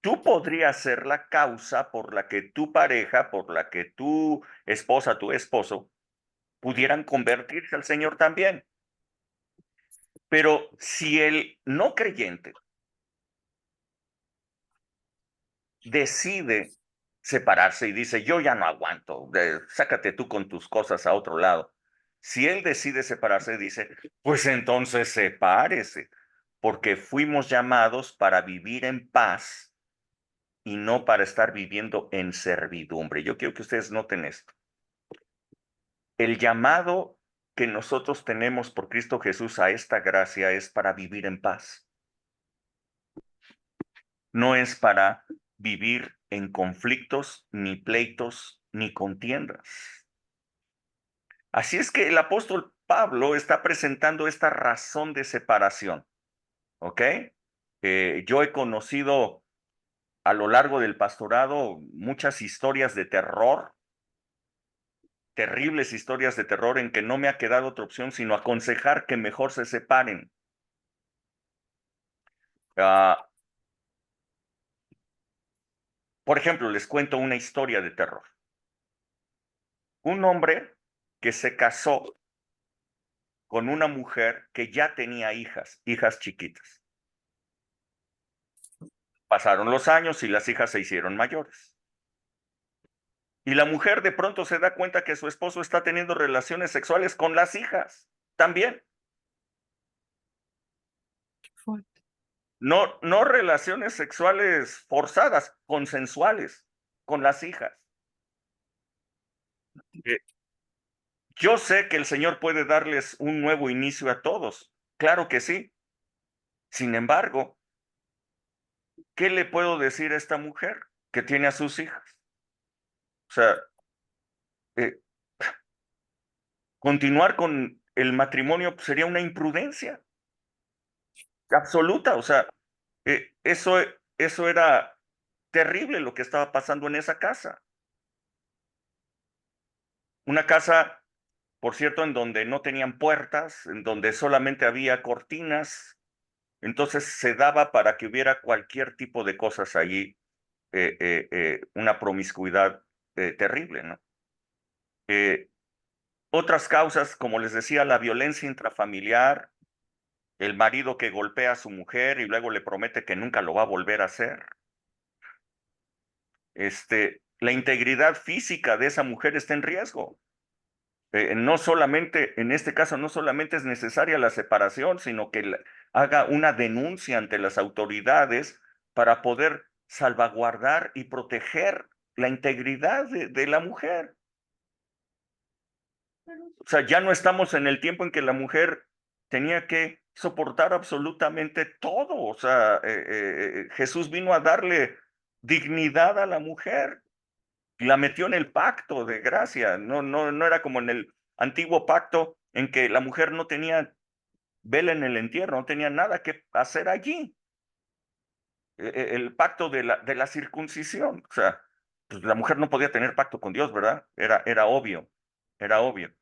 tú podrías ser la causa por la que tu pareja, por la que tu esposa, tu esposo, pudieran convertirse al Señor también. Pero si el no creyente decide separarse y dice, yo ya no aguanto, sácate tú con tus cosas a otro lado. Si él decide separarse, dice, pues entonces sepárese, porque fuimos llamados para vivir en paz y no para estar viviendo en servidumbre. Yo quiero que ustedes noten esto. El llamado que nosotros tenemos por Cristo Jesús a esta gracia es para vivir en paz. No es para vivir en conflictos, ni pleitos, ni contiendas. Así es que el apóstol Pablo está presentando esta razón de separación, ¿ok? Yo he conocido a lo largo del pastorado muchas historias de terror, terribles historias de terror en que no me ha quedado otra opción sino aconsejar que mejor se separen. Por ejemplo, les cuento una historia de terror. Un hombre que se casó con una mujer que ya tenía hijas chiquitas. Pasaron los años y las hijas se hicieron mayores. Y la mujer de pronto se da cuenta que su esposo está teniendo relaciones sexuales con las hijas también. No relaciones sexuales forzadas, consensuales con las hijas. Yo sé que el Señor puede darles un nuevo inicio a todos. Claro que sí. Sin embargo, ¿qué le puedo decir a esta mujer que tiene a sus hijas? O sea, continuar con el matrimonio sería una imprudencia absoluta. O sea, eso era terrible lo que estaba pasando en esa casa. Una casa, por cierto, en donde no tenían puertas, en donde solamente había cortinas. Entonces se daba para que hubiera cualquier tipo de cosas allí, una promiscuidad terrible, ¿no? Otras causas, como les decía, la violencia intrafamiliar, el marido que golpea a su mujer y luego le promete que nunca lo va a volver a hacer. La integridad física de esa mujer está en riesgo. No solamente, en este caso, no solamente es necesaria la separación, sino que haga una denuncia ante las autoridades para poder salvaguardar y proteger la integridad de la mujer. O sea, ya no estamos en el tiempo en que la mujer tenía que soportar absolutamente todo. O sea, Jesús vino a darle dignidad a la mujer. La metió en el pacto de gracia. No era como en el antiguo pacto en que la mujer no tenía vela en el entierro, no tenía nada que hacer allí. El pacto de la circuncisión. O sea, pues la mujer no podía tener pacto con Dios, ¿verdad? Era obvio, era obvio.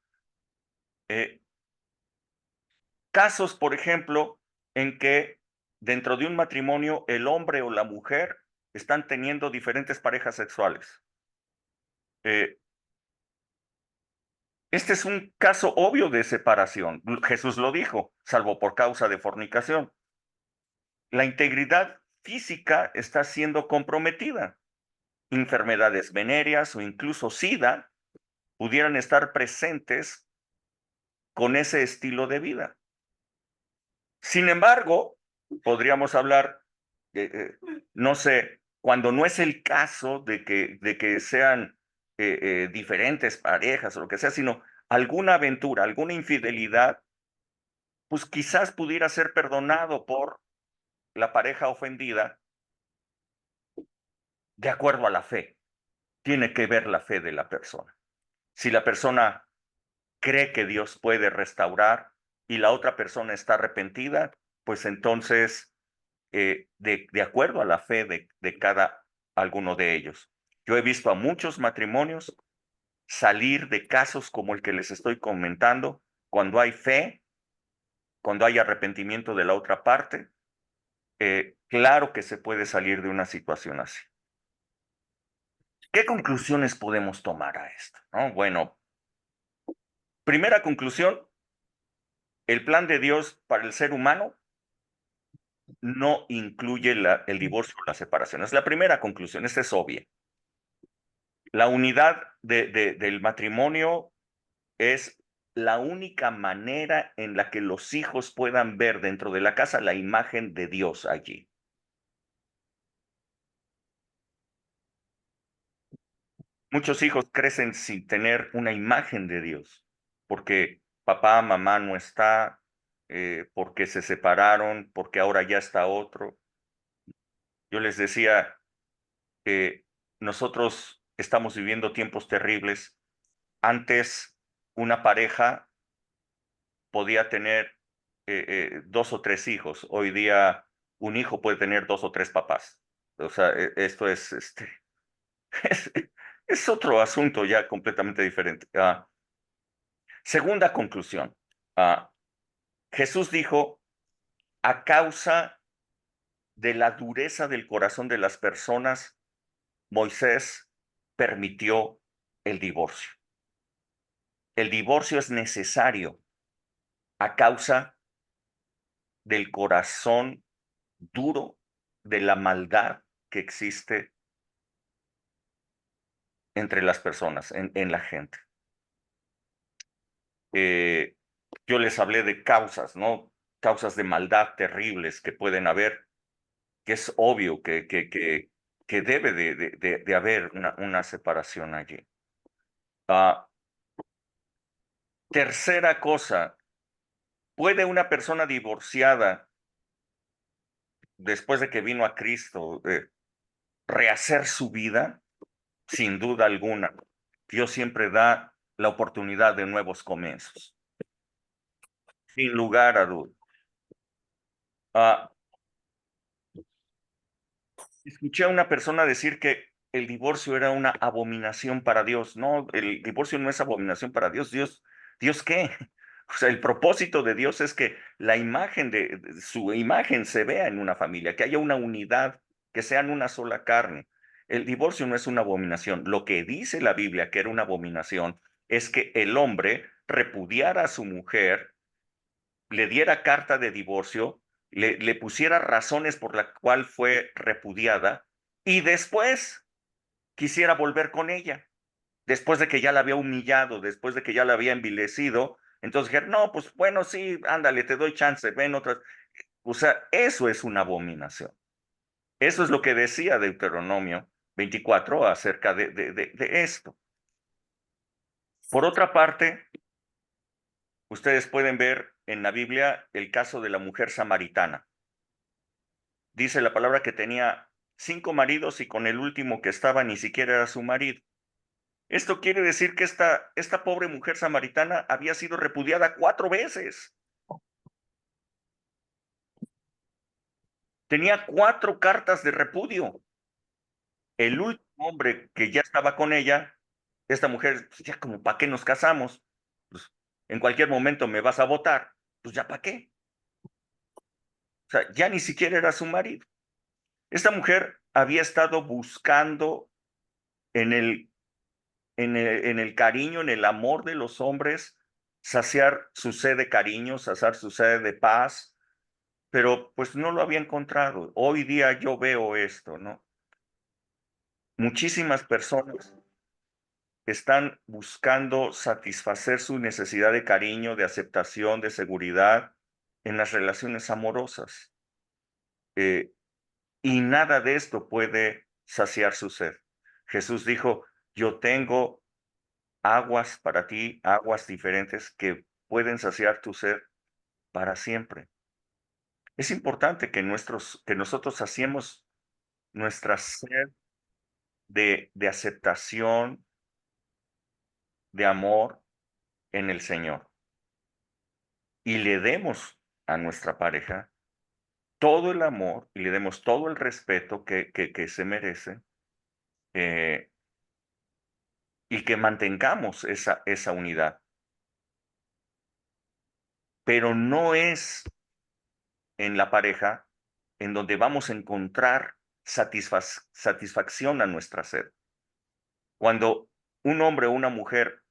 Casos, por ejemplo, en que dentro de un matrimonio el hombre o la mujer están teniendo diferentes parejas sexuales. Este es un caso obvio de separación. Jesús lo dijo, salvo por causa de fornicación. La integridad física está siendo comprometida. Enfermedades venéreas o incluso SIDA pudieran estar presentes con ese estilo de vida. Sin embargo, podríamos hablar, no sé, cuando no es el caso de que sean diferentes parejas o lo que sea, sino alguna aventura, alguna infidelidad, pues quizás pudiera ser perdonado por la pareja ofendida de acuerdo a la fe. Tiene que ver la fe de la persona. Si la persona cree que Dios puede restaurar y la otra persona está arrepentida, pues entonces, de acuerdo a la fe de cada alguno de ellos. Yo he visto a muchos matrimonios salir de casos como el que les estoy comentando, cuando hay fe, cuando hay arrepentimiento de la otra parte, claro que se puede salir de una situación así. ¿Qué conclusiones podemos tomar a esto? ¿No? Bueno, primera conclusión, el plan de Dios para el ser humano no incluye el divorcio o la separación. Es la primera conclusión, esta es obvia. La unidad del matrimonio es la única manera en la que los hijos puedan ver dentro de la casa la imagen de Dios allí. Muchos hijos crecen sin tener una imagen de Dios, porque papá, mamá no está, porque se separaron, porque ahora ya está otro. Yo les decía que nosotros estamos viviendo tiempos terribles. Antes, una pareja podía tener 2 o 3 hijos. Hoy día, un hijo puede tener 2 o 3 papás. O sea, esto es, es, es otro asunto ya completamente diferente. Segunda conclusión. Jesús dijo, a causa de la dureza del corazón de las personas, Moisés permitió el divorcio. El divorcio es necesario a causa del corazón duro, de la maldad que existe entre las personas, en la gente. Yo les hablé de causas, ¿no? Causas de maldad terribles que pueden haber, que es obvio que debe de haber una separación allí. Tercera cosa, ¿puede una persona divorciada, después de que vino a Cristo, rehacer su vida? Sin duda alguna. Dios siempre da la oportunidad de nuevos comienzos. Sin lugar a dudas. Escuché a una persona decir que el divorcio era una abominación para Dios. No, el divorcio no es abominación para Dios. ¿Dios qué? O sea, el propósito de Dios es que la imagen de su imagen se vea en una familia, que haya una unidad, que sean una sola carne. El divorcio no es una abominación. Lo que dice la Biblia que era una abominación es que el hombre repudiara a su mujer, le diera carta de divorcio, le pusiera razones por la cual fue repudiada y después quisiera volver con ella, después de que ya la había humillado, después de que ya la había envilecido. Entonces dijeron, no, pues bueno, sí, ándale, te doy chance, ven otras. O sea, eso es una abominación. Eso es lo que decía Deuteronomio 24 acerca de esto. Por otra parte, ustedes pueden ver en la Biblia el caso de la mujer samaritana. Dice la palabra que tenía 5 maridos y con el último que estaba ni siquiera era su marido. Esto quiere decir que esta pobre mujer samaritana había sido repudiada 4 veces. Tenía 4 cartas de repudio. El último hombre que ya estaba con ella, esta mujer, pues ya como, ¿para qué nos casamos? Pues en cualquier momento me vas a votar, pues ya, ¿para qué? O sea, ya ni siquiera era su marido. Esta mujer había estado buscando en el cariño, en el amor de los hombres, saciar su sed de cariño, saciar su sed de paz, pero pues no lo había encontrado. Hoy día yo veo esto, ¿no? Muchísimas personas están buscando satisfacer su necesidad de cariño, de aceptación, de seguridad en las relaciones amorosas. Y nada de esto puede saciar su sed. Jesús dijo, yo tengo aguas para ti, aguas diferentes que pueden saciar tu sed para siempre. Es importante que nosotros saciemos nuestra sed de aceptación, de amor en el Señor. y le demos a nuestra pareja todo el amor y le demos todo el respeto que se merece, y que mantengamos esa unidad. Pero no es en la pareja en donde vamos a encontrar satisfacción a nuestra sed. Cuando un hombre o una mujer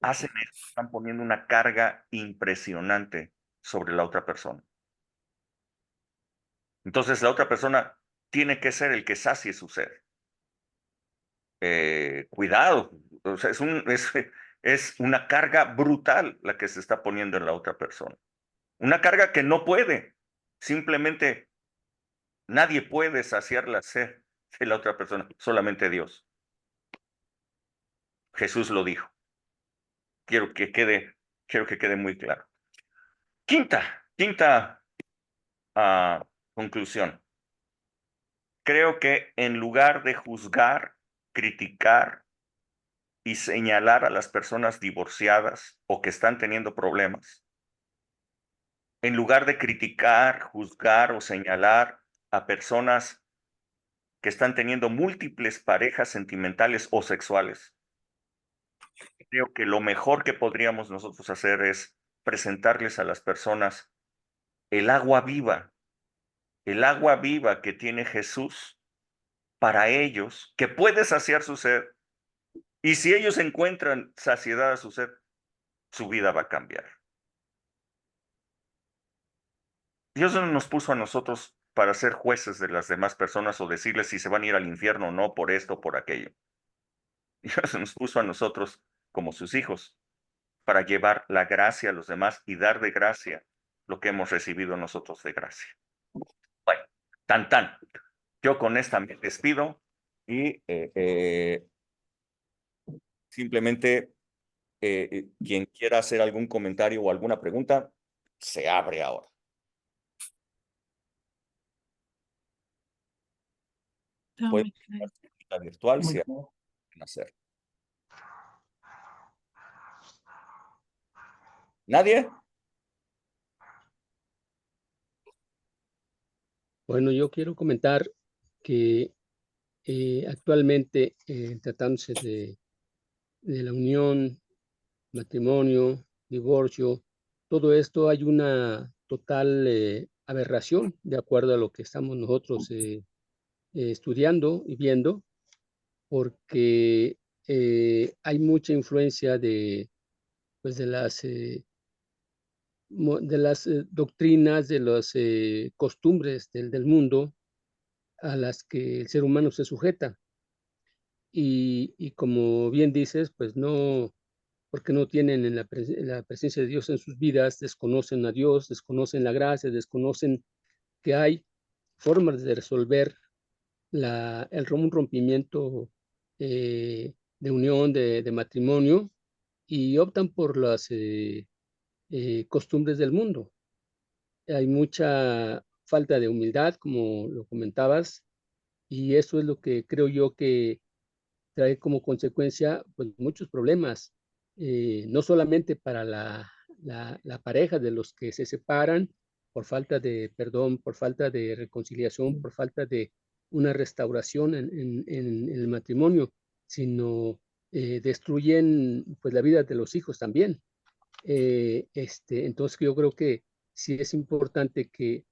hacen esto, están poniendo una carga impresionante sobre la otra persona. Entonces la otra persona tiene que ser el que sacie su sed. Cuidado, o sea, es una carga brutal la que se está poniendo en la otra persona. Una carga que no puede. Simplemente nadie puede saciar la sed de la otra persona, solamente Dios. Jesús lo dijo. Quiero que quede muy claro. Quinta conclusión. Creo que en lugar de juzgar, criticar y señalar a las personas divorciadas o que están teniendo problemas, en lugar de criticar, juzgar o señalar a personas que están teniendo múltiples parejas sentimentales o sexuales, creo que lo mejor que podríamos nosotros hacer es presentarles a las personas el agua viva que tiene Jesús para ellos, que puede saciar su sed. Y si ellos encuentran saciedad a su sed, su vida va a cambiar. Dios no nos puso a nosotros para ser jueces de las demás personas o decirles si se van a ir al infierno o no por esto o por aquello. Dios nos puso a nosotros como sus hijos para llevar la gracia a los demás y dar de gracia lo que hemos recibido nosotros de gracia. Bueno, tan. Yo con esta me despido y simplemente quien quiera hacer algún comentario o alguna pregunta, se abre ahora. Puede la virtual si quieren hacer. ¿Nadie? Bueno, yo quiero comentar que actualmente tratándose de la unión, matrimonio, divorcio, todo esto hay una total aberración de acuerdo a lo que estamos nosotros estudiando y viendo, porque hay mucha influencia pues de las doctrinas, de las costumbres del mundo a las que el ser humano se sujeta. Y como bien dices, pues no, porque no tienen en la presencia de Dios en sus vidas, desconocen a Dios, desconocen la gracia, desconocen que hay formas de resolver un rompimiento de unión, de matrimonio, y optan por las costumbres del mundo. Hay mucha falta de humildad, como lo comentabas, y eso es lo que creo yo que trae como consecuencia pues, muchos problemas, no solamente para la pareja de los que se separan por falta de perdón, por falta de reconciliación, por falta de una restauración en el matrimonio, sino destruyen pues, la vida de los hijos también. Entonces yo creo que sí es importante que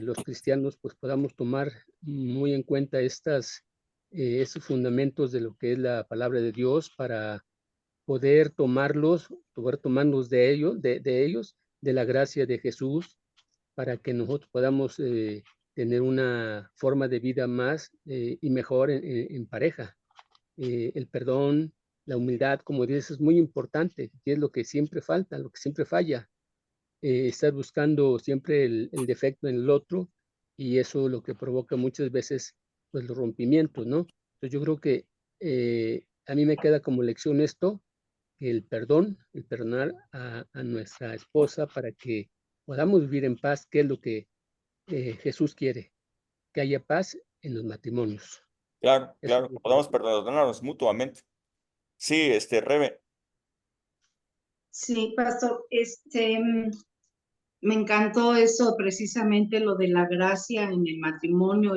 los cristianos pues podamos tomar muy en cuenta esos fundamentos de lo que es la palabra de Dios para poder tomarnos de ellos, de la gracia de Jesús, para que nosotros podamos tener una forma de vida más y mejor en pareja. El perdón, la humildad, como dices, es muy importante, y es lo que siempre falta, lo que siempre falla. Estar buscando siempre el defecto en el otro, y eso lo que provoca muchas veces pues los rompimientos, ¿no? Entonces yo creo que a mí me queda como lección esto, que el perdonar a nuestra esposa para que podamos vivir en paz, que es lo que Jesús quiere, que haya paz en los matrimonios. Claro, Eso claro, es lo que podamos quiero. perdonarnos mutuamente. Sí, Rebe. Sí, pastor, me encantó eso, precisamente lo de la gracia en el matrimonio,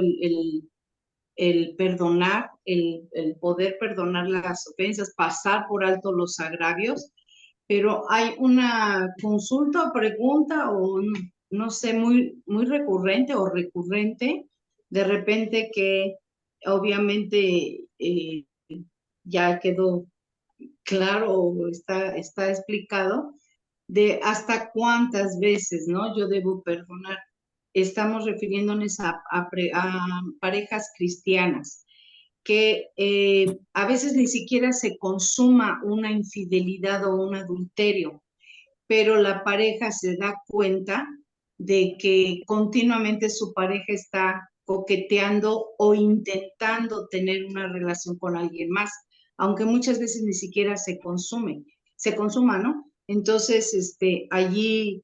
el perdonar, el poder perdonar las ofensas, pasar por alto los agravios, pero hay una consulta o pregunta o no sé, muy recurrente o recurrente, de repente que obviamente ya quedó claro o está explicado de hasta cuántas veces, ¿no? Yo debo perdonar. Estamos refiriéndonos a parejas cristianas, que a veces ni siquiera se consuma una infidelidad o un adulterio, pero la pareja se da cuenta de que continuamente su pareja está coqueteando o intentando tener una relación con alguien más, aunque muchas veces ni siquiera se consuma, ¿no? Entonces, allí,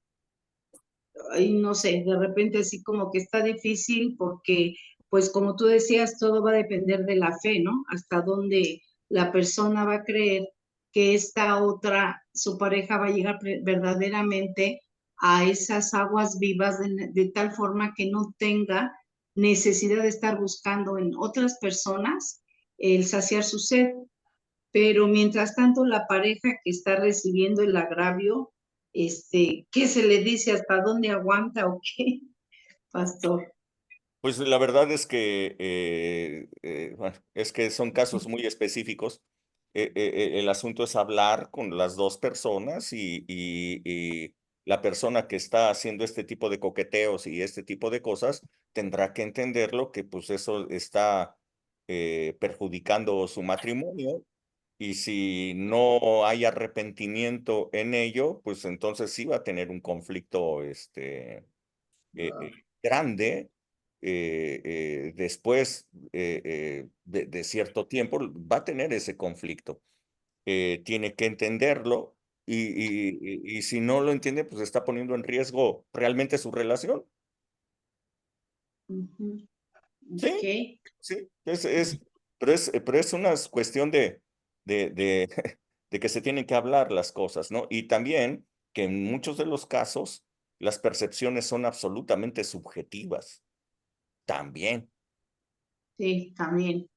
no sé, de repente así como que está difícil porque, pues como tú decías, todo va a depender de la fe, ¿no? Hasta dónde la persona va a creer que esta otra, su pareja va a llegar verdaderamente a esas aguas vivas de tal forma que no tenga necesidad de estar buscando en otras personas el saciar su sed. Pero mientras tanto, la pareja que está recibiendo el agravio, ¿qué se le dice? ¿Hasta dónde aguanta o qué, pastor? Pues la verdad es que, bueno, es que son casos muy específicos. El asunto es hablar con las dos personas y la persona que está haciendo este tipo de coqueteos y este tipo de cosas tendrá que entenderlo que pues eso está perjudicando su matrimonio y si no hay arrepentimiento en ello, pues entonces sí va a tener un conflicto grande después de cierto tiempo va a tener ese conflicto. Tiene que entenderlo y si no lo entiende, pues está poniendo en riesgo realmente su relación. Ujú. Sí, Ok. sí, pero es una cuestión de, de que se tienen que hablar las cosas, ¿no? Y también que en muchos de los casos las percepciones son absolutamente subjetivas. También. Sí, también.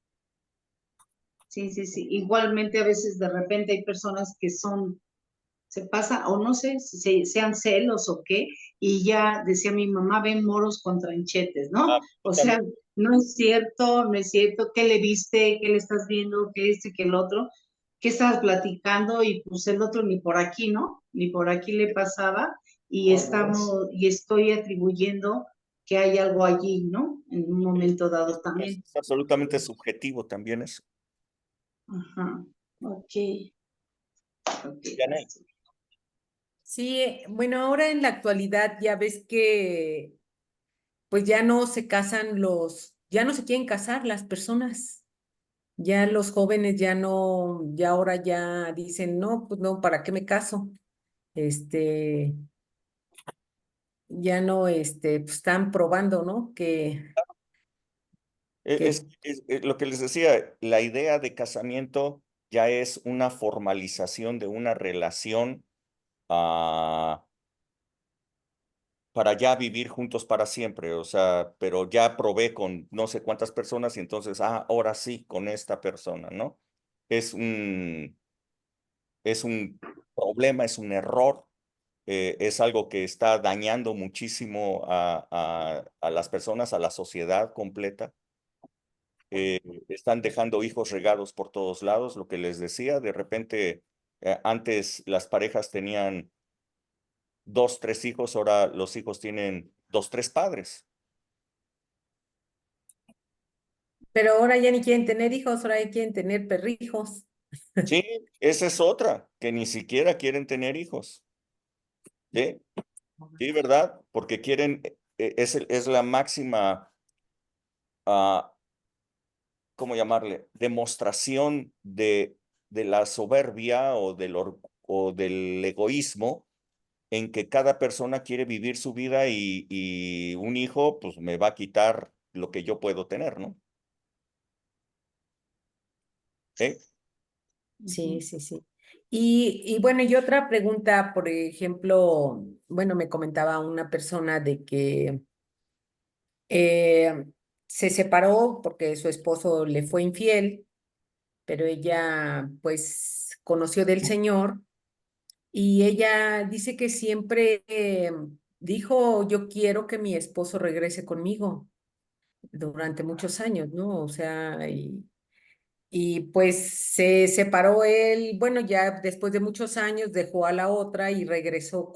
Sí, sí, sí. Igualmente a veces de repente hay personas que se pasa, o no sé, si sean celos o qué, y ya decía mi mamá, ven moros con tranchetes, ¿no? O sea, Absolutamente. no es cierto, ¿qué le viste? ¿Qué le estás viendo? ¿Qué qué el otro? ¿Qué estabas platicando? Y pues el otro ni por aquí, ¿no? Ni por aquí le pasaba, y estoy atribuyendo que hay algo allí, ¿no? En un momento dado también. Es absolutamente subjetivo también eso. Ajá, ok, ok. Yanel. Sí, bueno, ahora en la actualidad ya ves que pues ya no se casan ya no se quieren casar las personas. Ya los jóvenes ya no, ya ahora ya dicen, no, pues no, ¿para qué me caso? Este, ya no, pues están probando, ¿no? Que Lo que les decía, la idea de casamiento ya es una formalización de una relación ah, para ya vivir juntos para siempre, o sea, pero ya probé con no sé cuántas personas y entonces, ahora sí, con esta persona, ¿no? Es un, es un problema, es un error, es algo que está dañando muchísimo a las personas, a la sociedad completa. Están dejando hijos regados por todos lados, lo que les decía, de repente, antes las parejas tenían 2, 3 hijos, ahora los hijos tienen 2, 3 padres. pero ahora ya ni quieren tener hijos, ahora ya quieren tener perrijos. Sí, esa es otra, que ni siquiera quieren tener hijos. Sí, sí, ¿verdad? Porque quieren, es la máxima, ah, ¿cómo llamarle? Demostración de la soberbia o del egoísmo en que cada persona quiere vivir su vida y un hijo, pues me va a quitar lo que yo puedo tener, ¿no? ¿Eh? Sí, sí, sí. Y bueno, y otra pregunta, por ejemplo, bueno, me comentaba una persona de que eh, se separó porque su esposo le fue infiel, pero ella pues conoció del Señor y ella dice que siempre dijo, yo quiero que mi esposo regrese conmigo durante muchos años, ¿no? O sea, y pues se separó él, bueno, ya después de muchos años dejó a la otra y regresó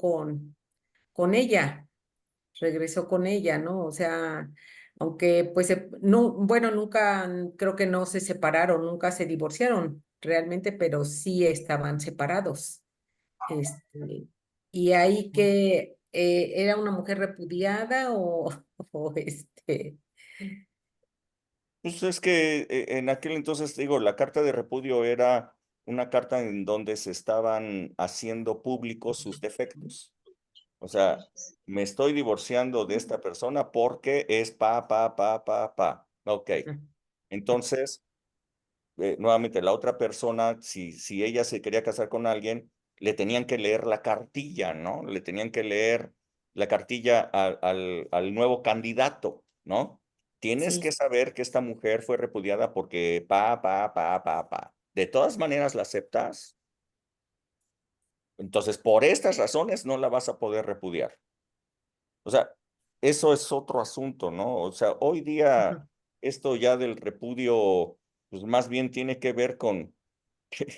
regresó con ella, ¿no? O sea, aunque pues no, bueno, nunca, creo que no se separaron, nunca se divorciaron realmente, pero sí estaban separados. Este, y ahí que era una mujer repudiada o, o Pues es que en aquel entonces, digo, la carta de repudio era una carta en donde se estaban haciendo públicos sus defectos. O sea, me estoy divorciando de esta persona porque es pa. Ok. Entonces, nuevamente, la otra persona, si ella se quería casar con alguien, le tenían que leer la cartilla, ¿no? Le tenían que leer la cartilla al nuevo candidato, ¿no? Tienes que sí. saber que esta mujer fue repudiada porque pa. De todas maneras la aceptas. Entonces, por estas razones no la vas a poder repudiar. O sea, eso es otro asunto, ¿no? O sea, hoy día esto ya del repudio, pues más bien tiene que ver con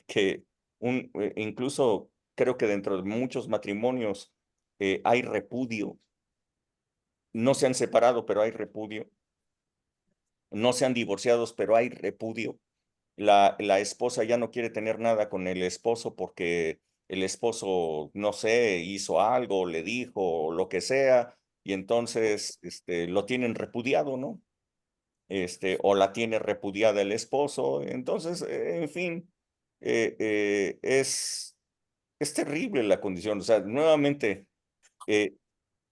que incluso creo que dentro de muchos matrimonios hay repudio. No se han separado, pero hay repudio. No se han divorciados, pero hay repudio. La esposa ya no quiere tener nada con el esposo porque el esposo, no sé, hizo algo, le dijo, o lo que sea, y entonces lo tienen repudiado, ¿no? O la tiene repudiada el esposo. Entonces, en fin, es terrible la condición. O sea, nuevamente,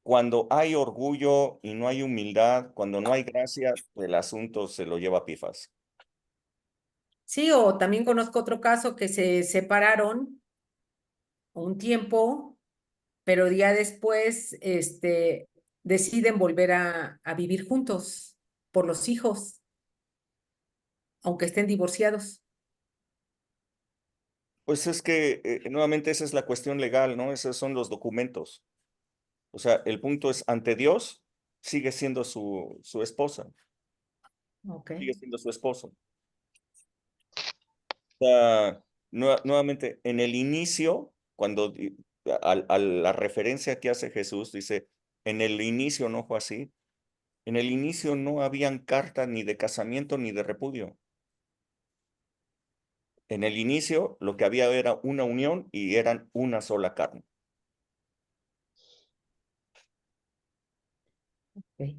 cuando hay orgullo y no hay humildad, cuando no hay gracia, el asunto se lo lleva a pifas. Sí, o también conozco otro caso que se separaron un tiempo, pero ya después, deciden volver a vivir juntos por los hijos, aunque estén divorciados. Pues es que nuevamente esa es la cuestión legal, ¿no? Esos son los documentos. O sea, el punto es, ante Dios, sigue siendo su esposa, Ok. sigue siendo su esposo. O sea, nuevamente, en el inicio, cuando a la referencia que hace Jesús, dice, en el inicio no fue así. En el inicio no habían cartas ni de casamiento ni de repudio. En el inicio lo que había era una unión y eran una sola carne. Ok.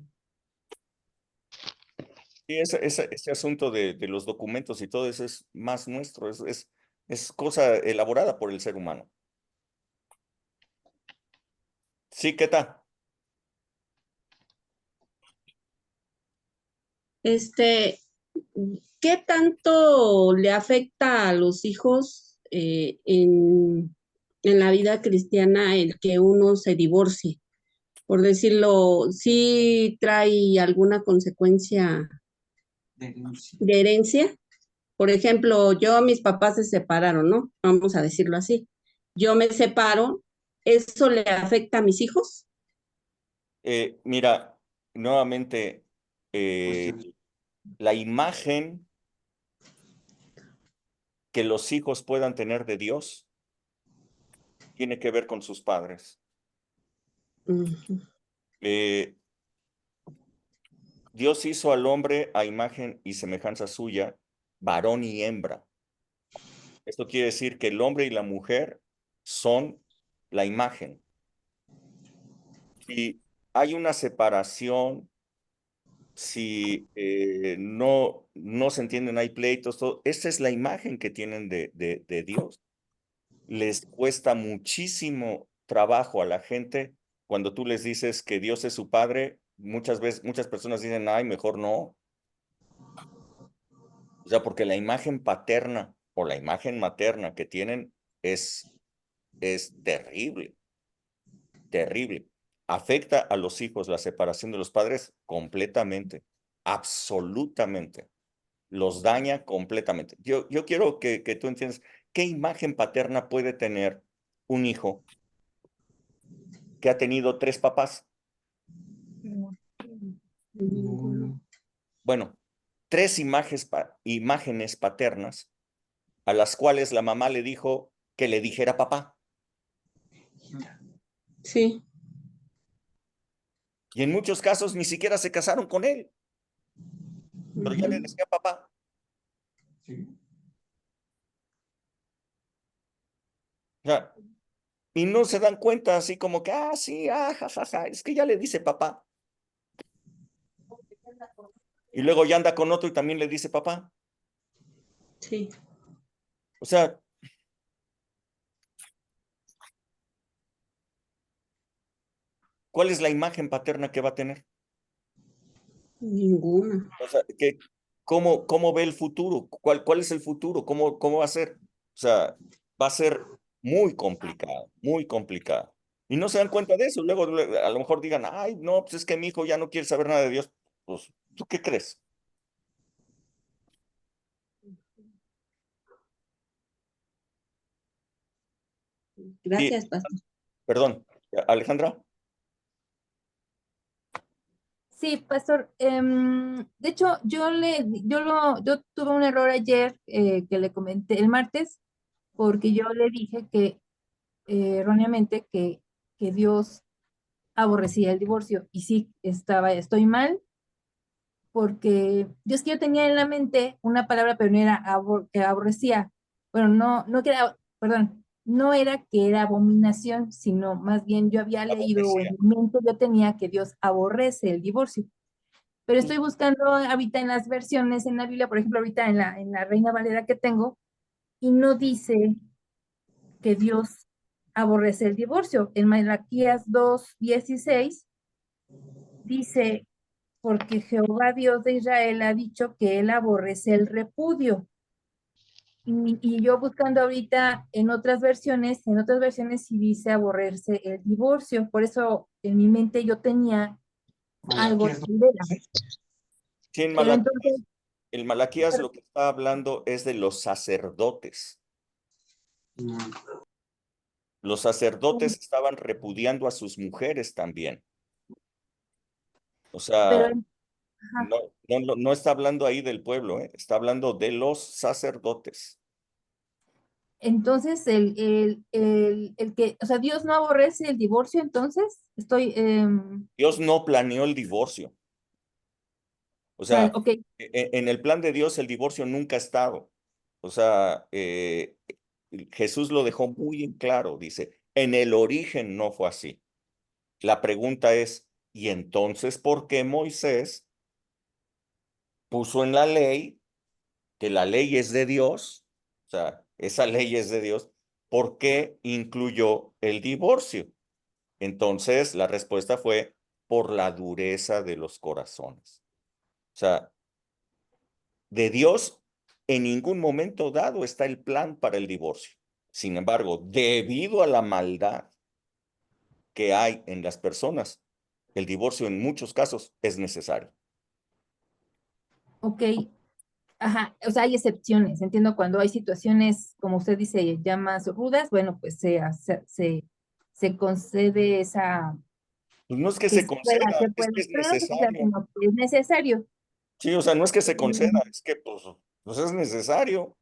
Y ese asunto de los documentos y todo eso es más nuestro, es cosa elaborada por el ser humano. Sí, ¿qué tal? Este, ¿qué tanto le afecta a los hijos en la vida cristiana el que uno se divorcie? Por decirlo, ¿sí trae alguna consecuencia de herencia? Por ejemplo, mis papás se separaron, ¿no? Vamos a decirlo así. Yo me separo, ¿eso le afecta a mis hijos? Mira, nuevamente, la imagen que los hijos puedan tener de Dios tiene que ver con sus padres. Ujú. Eh, Dios hizo al hombre a imagen y semejanza suya, varón y hembra. Esto quiere decir que el hombre y la mujer son la imagen. Si hay una separación, si no se entienden, hay pleitos, todo, esa es la imagen que tienen de Dios. Les cuesta muchísimo trabajo a la gente cuando tú les dices que Dios es su padre. Muchas veces, muchas personas dicen, ay, mejor no. O sea, porque la imagen paterna o la imagen materna que tienen es terrible, terrible. Afecta a los hijos la separación de los padres completamente, absolutamente. Los daña completamente. Yo quiero que tú entiendas qué imagen paterna puede tener un hijo que ha tenido 3 papás. Bueno, 3 imágenes paternas a las cuales la mamá le dijo que le dijera papá. Sí. Y en muchos casos ni siquiera se casaron con él, pero ya le decía papá. O sea, y no se dan cuenta así como que, sí, jajaja, es que ya le dice papá. Y luego ya anda con otro y también le dice papá. Sí. O sea, ¿cuál es la imagen paterna que va a tener? Ninguna. O sea, ¿cómo ve el futuro? ¿Cuál es el futuro? ¿Cómo va a ser? O sea, va a ser muy complicado, muy complicado. Y no se dan cuenta de eso. Luego a lo mejor digan, ay, no, pues es que mi hijo ya no quiere saber nada de Dios. Pues, ¿tú qué crees? Gracias, pastor. Perdón, Alejandra. Sí, pastor. De hecho, yo tuve un error ayer que le comenté el martes, porque yo le dije que erróneamente que Dios aborrecía el divorcio. Y sí, estoy mal, porque es que yo tenía en la mente una palabra, pero no era que aborrecía. Bueno, no que era, perdón, no era que era abominación, sino más bien yo había leído o en mi mente yo tenía que Dios aborrece el divorcio. Pero estoy buscando ahorita en las versiones en la Biblia, por ejemplo, ahorita en la Reina Valera que tengo, y no dice que Dios aborrece el divorcio. En Malaquías 2:16 dice, porque Jehová Dios de Israel ha dicho que él aborrece el repudio. Y yo buscando ahorita en otras versiones sí dice aborrerse el divorcio. Por eso en mi mente yo tenía algo de idea. Sí, Pero entonces, el Malaquías lo que está hablando es de los sacerdotes. Los sacerdotes estaban repudiando a sus mujeres también. O pero, sea, ajá. no está hablando ahí del pueblo, está hablando de los sacerdotes. Entonces, el que, o sea, Dios no aborrece el divorcio, entonces, Dios no planeó el divorcio. O sea, ok, en el plan de Dios el divorcio nunca ha estado. O sea, Jesús lo dejó muy en claro, dice, en el origen no fue así. La pregunta es, ¿y entonces por qué Moisés puso en la ley que la ley es de Dios? O sea, esa ley es de Dios. ¿Por qué incluyó el divorcio? Entonces, la respuesta fue por la dureza de los corazones. O sea, de Dios en ningún momento dado está el plan para el divorcio. Sin embargo, debido a la maldad que hay en las personas, el divorcio en muchos casos es necesario. ok, ajá, o sea, hay excepciones, entiendo cuando hay situaciones, como usted dice, ya más rudas, bueno, pues se concede esa, Pues no es que que se conceda, se es puede, que es pero no se conceda, necesario. sino que es necesario. Sí, o sea, no es que se conceda, Mm, es que pues es necesario.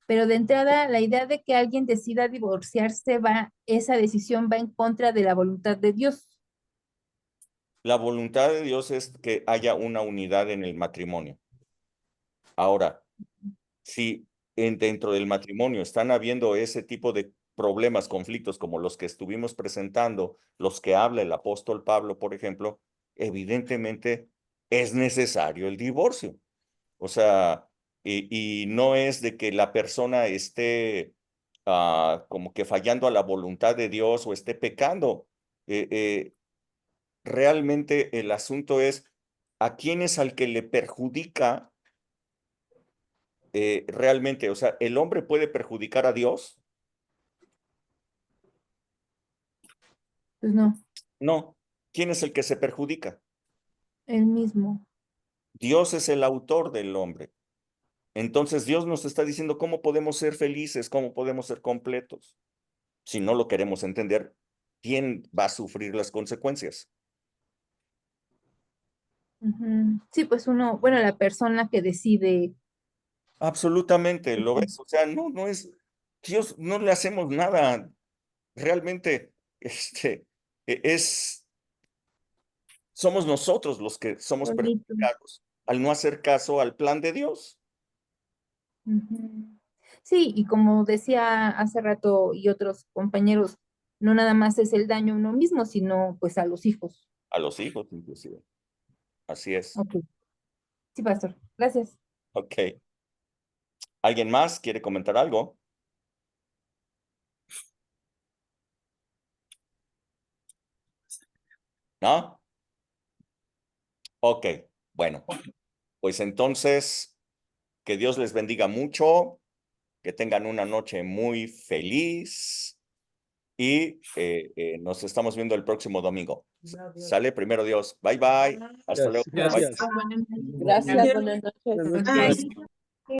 Pero de entrada, la idea de que alguien decida divorciarse esa decisión va en contra de la voluntad de Dios. La voluntad de Dios es que haya una unidad en el matrimonio. Ahora, si dentro del matrimonio están habiendo ese tipo de problemas, conflictos como los que estuvimos presentando, los que habla el apóstol Pablo, por ejemplo, evidentemente es necesario el divorcio. O sea, y no es de que la persona esté como que fallando a la voluntad de Dios o esté pecando. Realmente el asunto es a quién es al que le perjudica realmente. O sea, ¿el hombre puede perjudicar a Dios? Pues no, No. ¿Quién es el que se perjudica? el mismo. Dios es el autor del hombre. Entonces Dios nos está diciendo cómo podemos ser felices, cómo podemos ser completos. Si no lo queremos entender, ¿quién va a sufrir las consecuencias? Ujú. Sí, pues uno, bueno, la persona que decide. Absolutamente, ¿lo ves? O sea, no es, Dios, no le hacemos nada. Realmente, somos nosotros los que somos Solito. perjudicados al no hacer caso al plan de Dios. Ujú. Sí, y como decía hace rato y otros compañeros, no nada más es el daño a uno mismo, sino pues a los hijos. A los hijos, inclusive. Así es. Ok. Sí, pastor. Gracias. Ok. ¿Alguien más quiere comentar algo? ¿No? Ok. Bueno, pues entonces, que Dios les bendiga mucho, que tengan una noche muy feliz y nos estamos viendo el próximo domingo. Sale primero Dios. Bye, bye. Hasta luego. Gracias. Bye. Gracias, buenas noches. Buenas Bye. noches.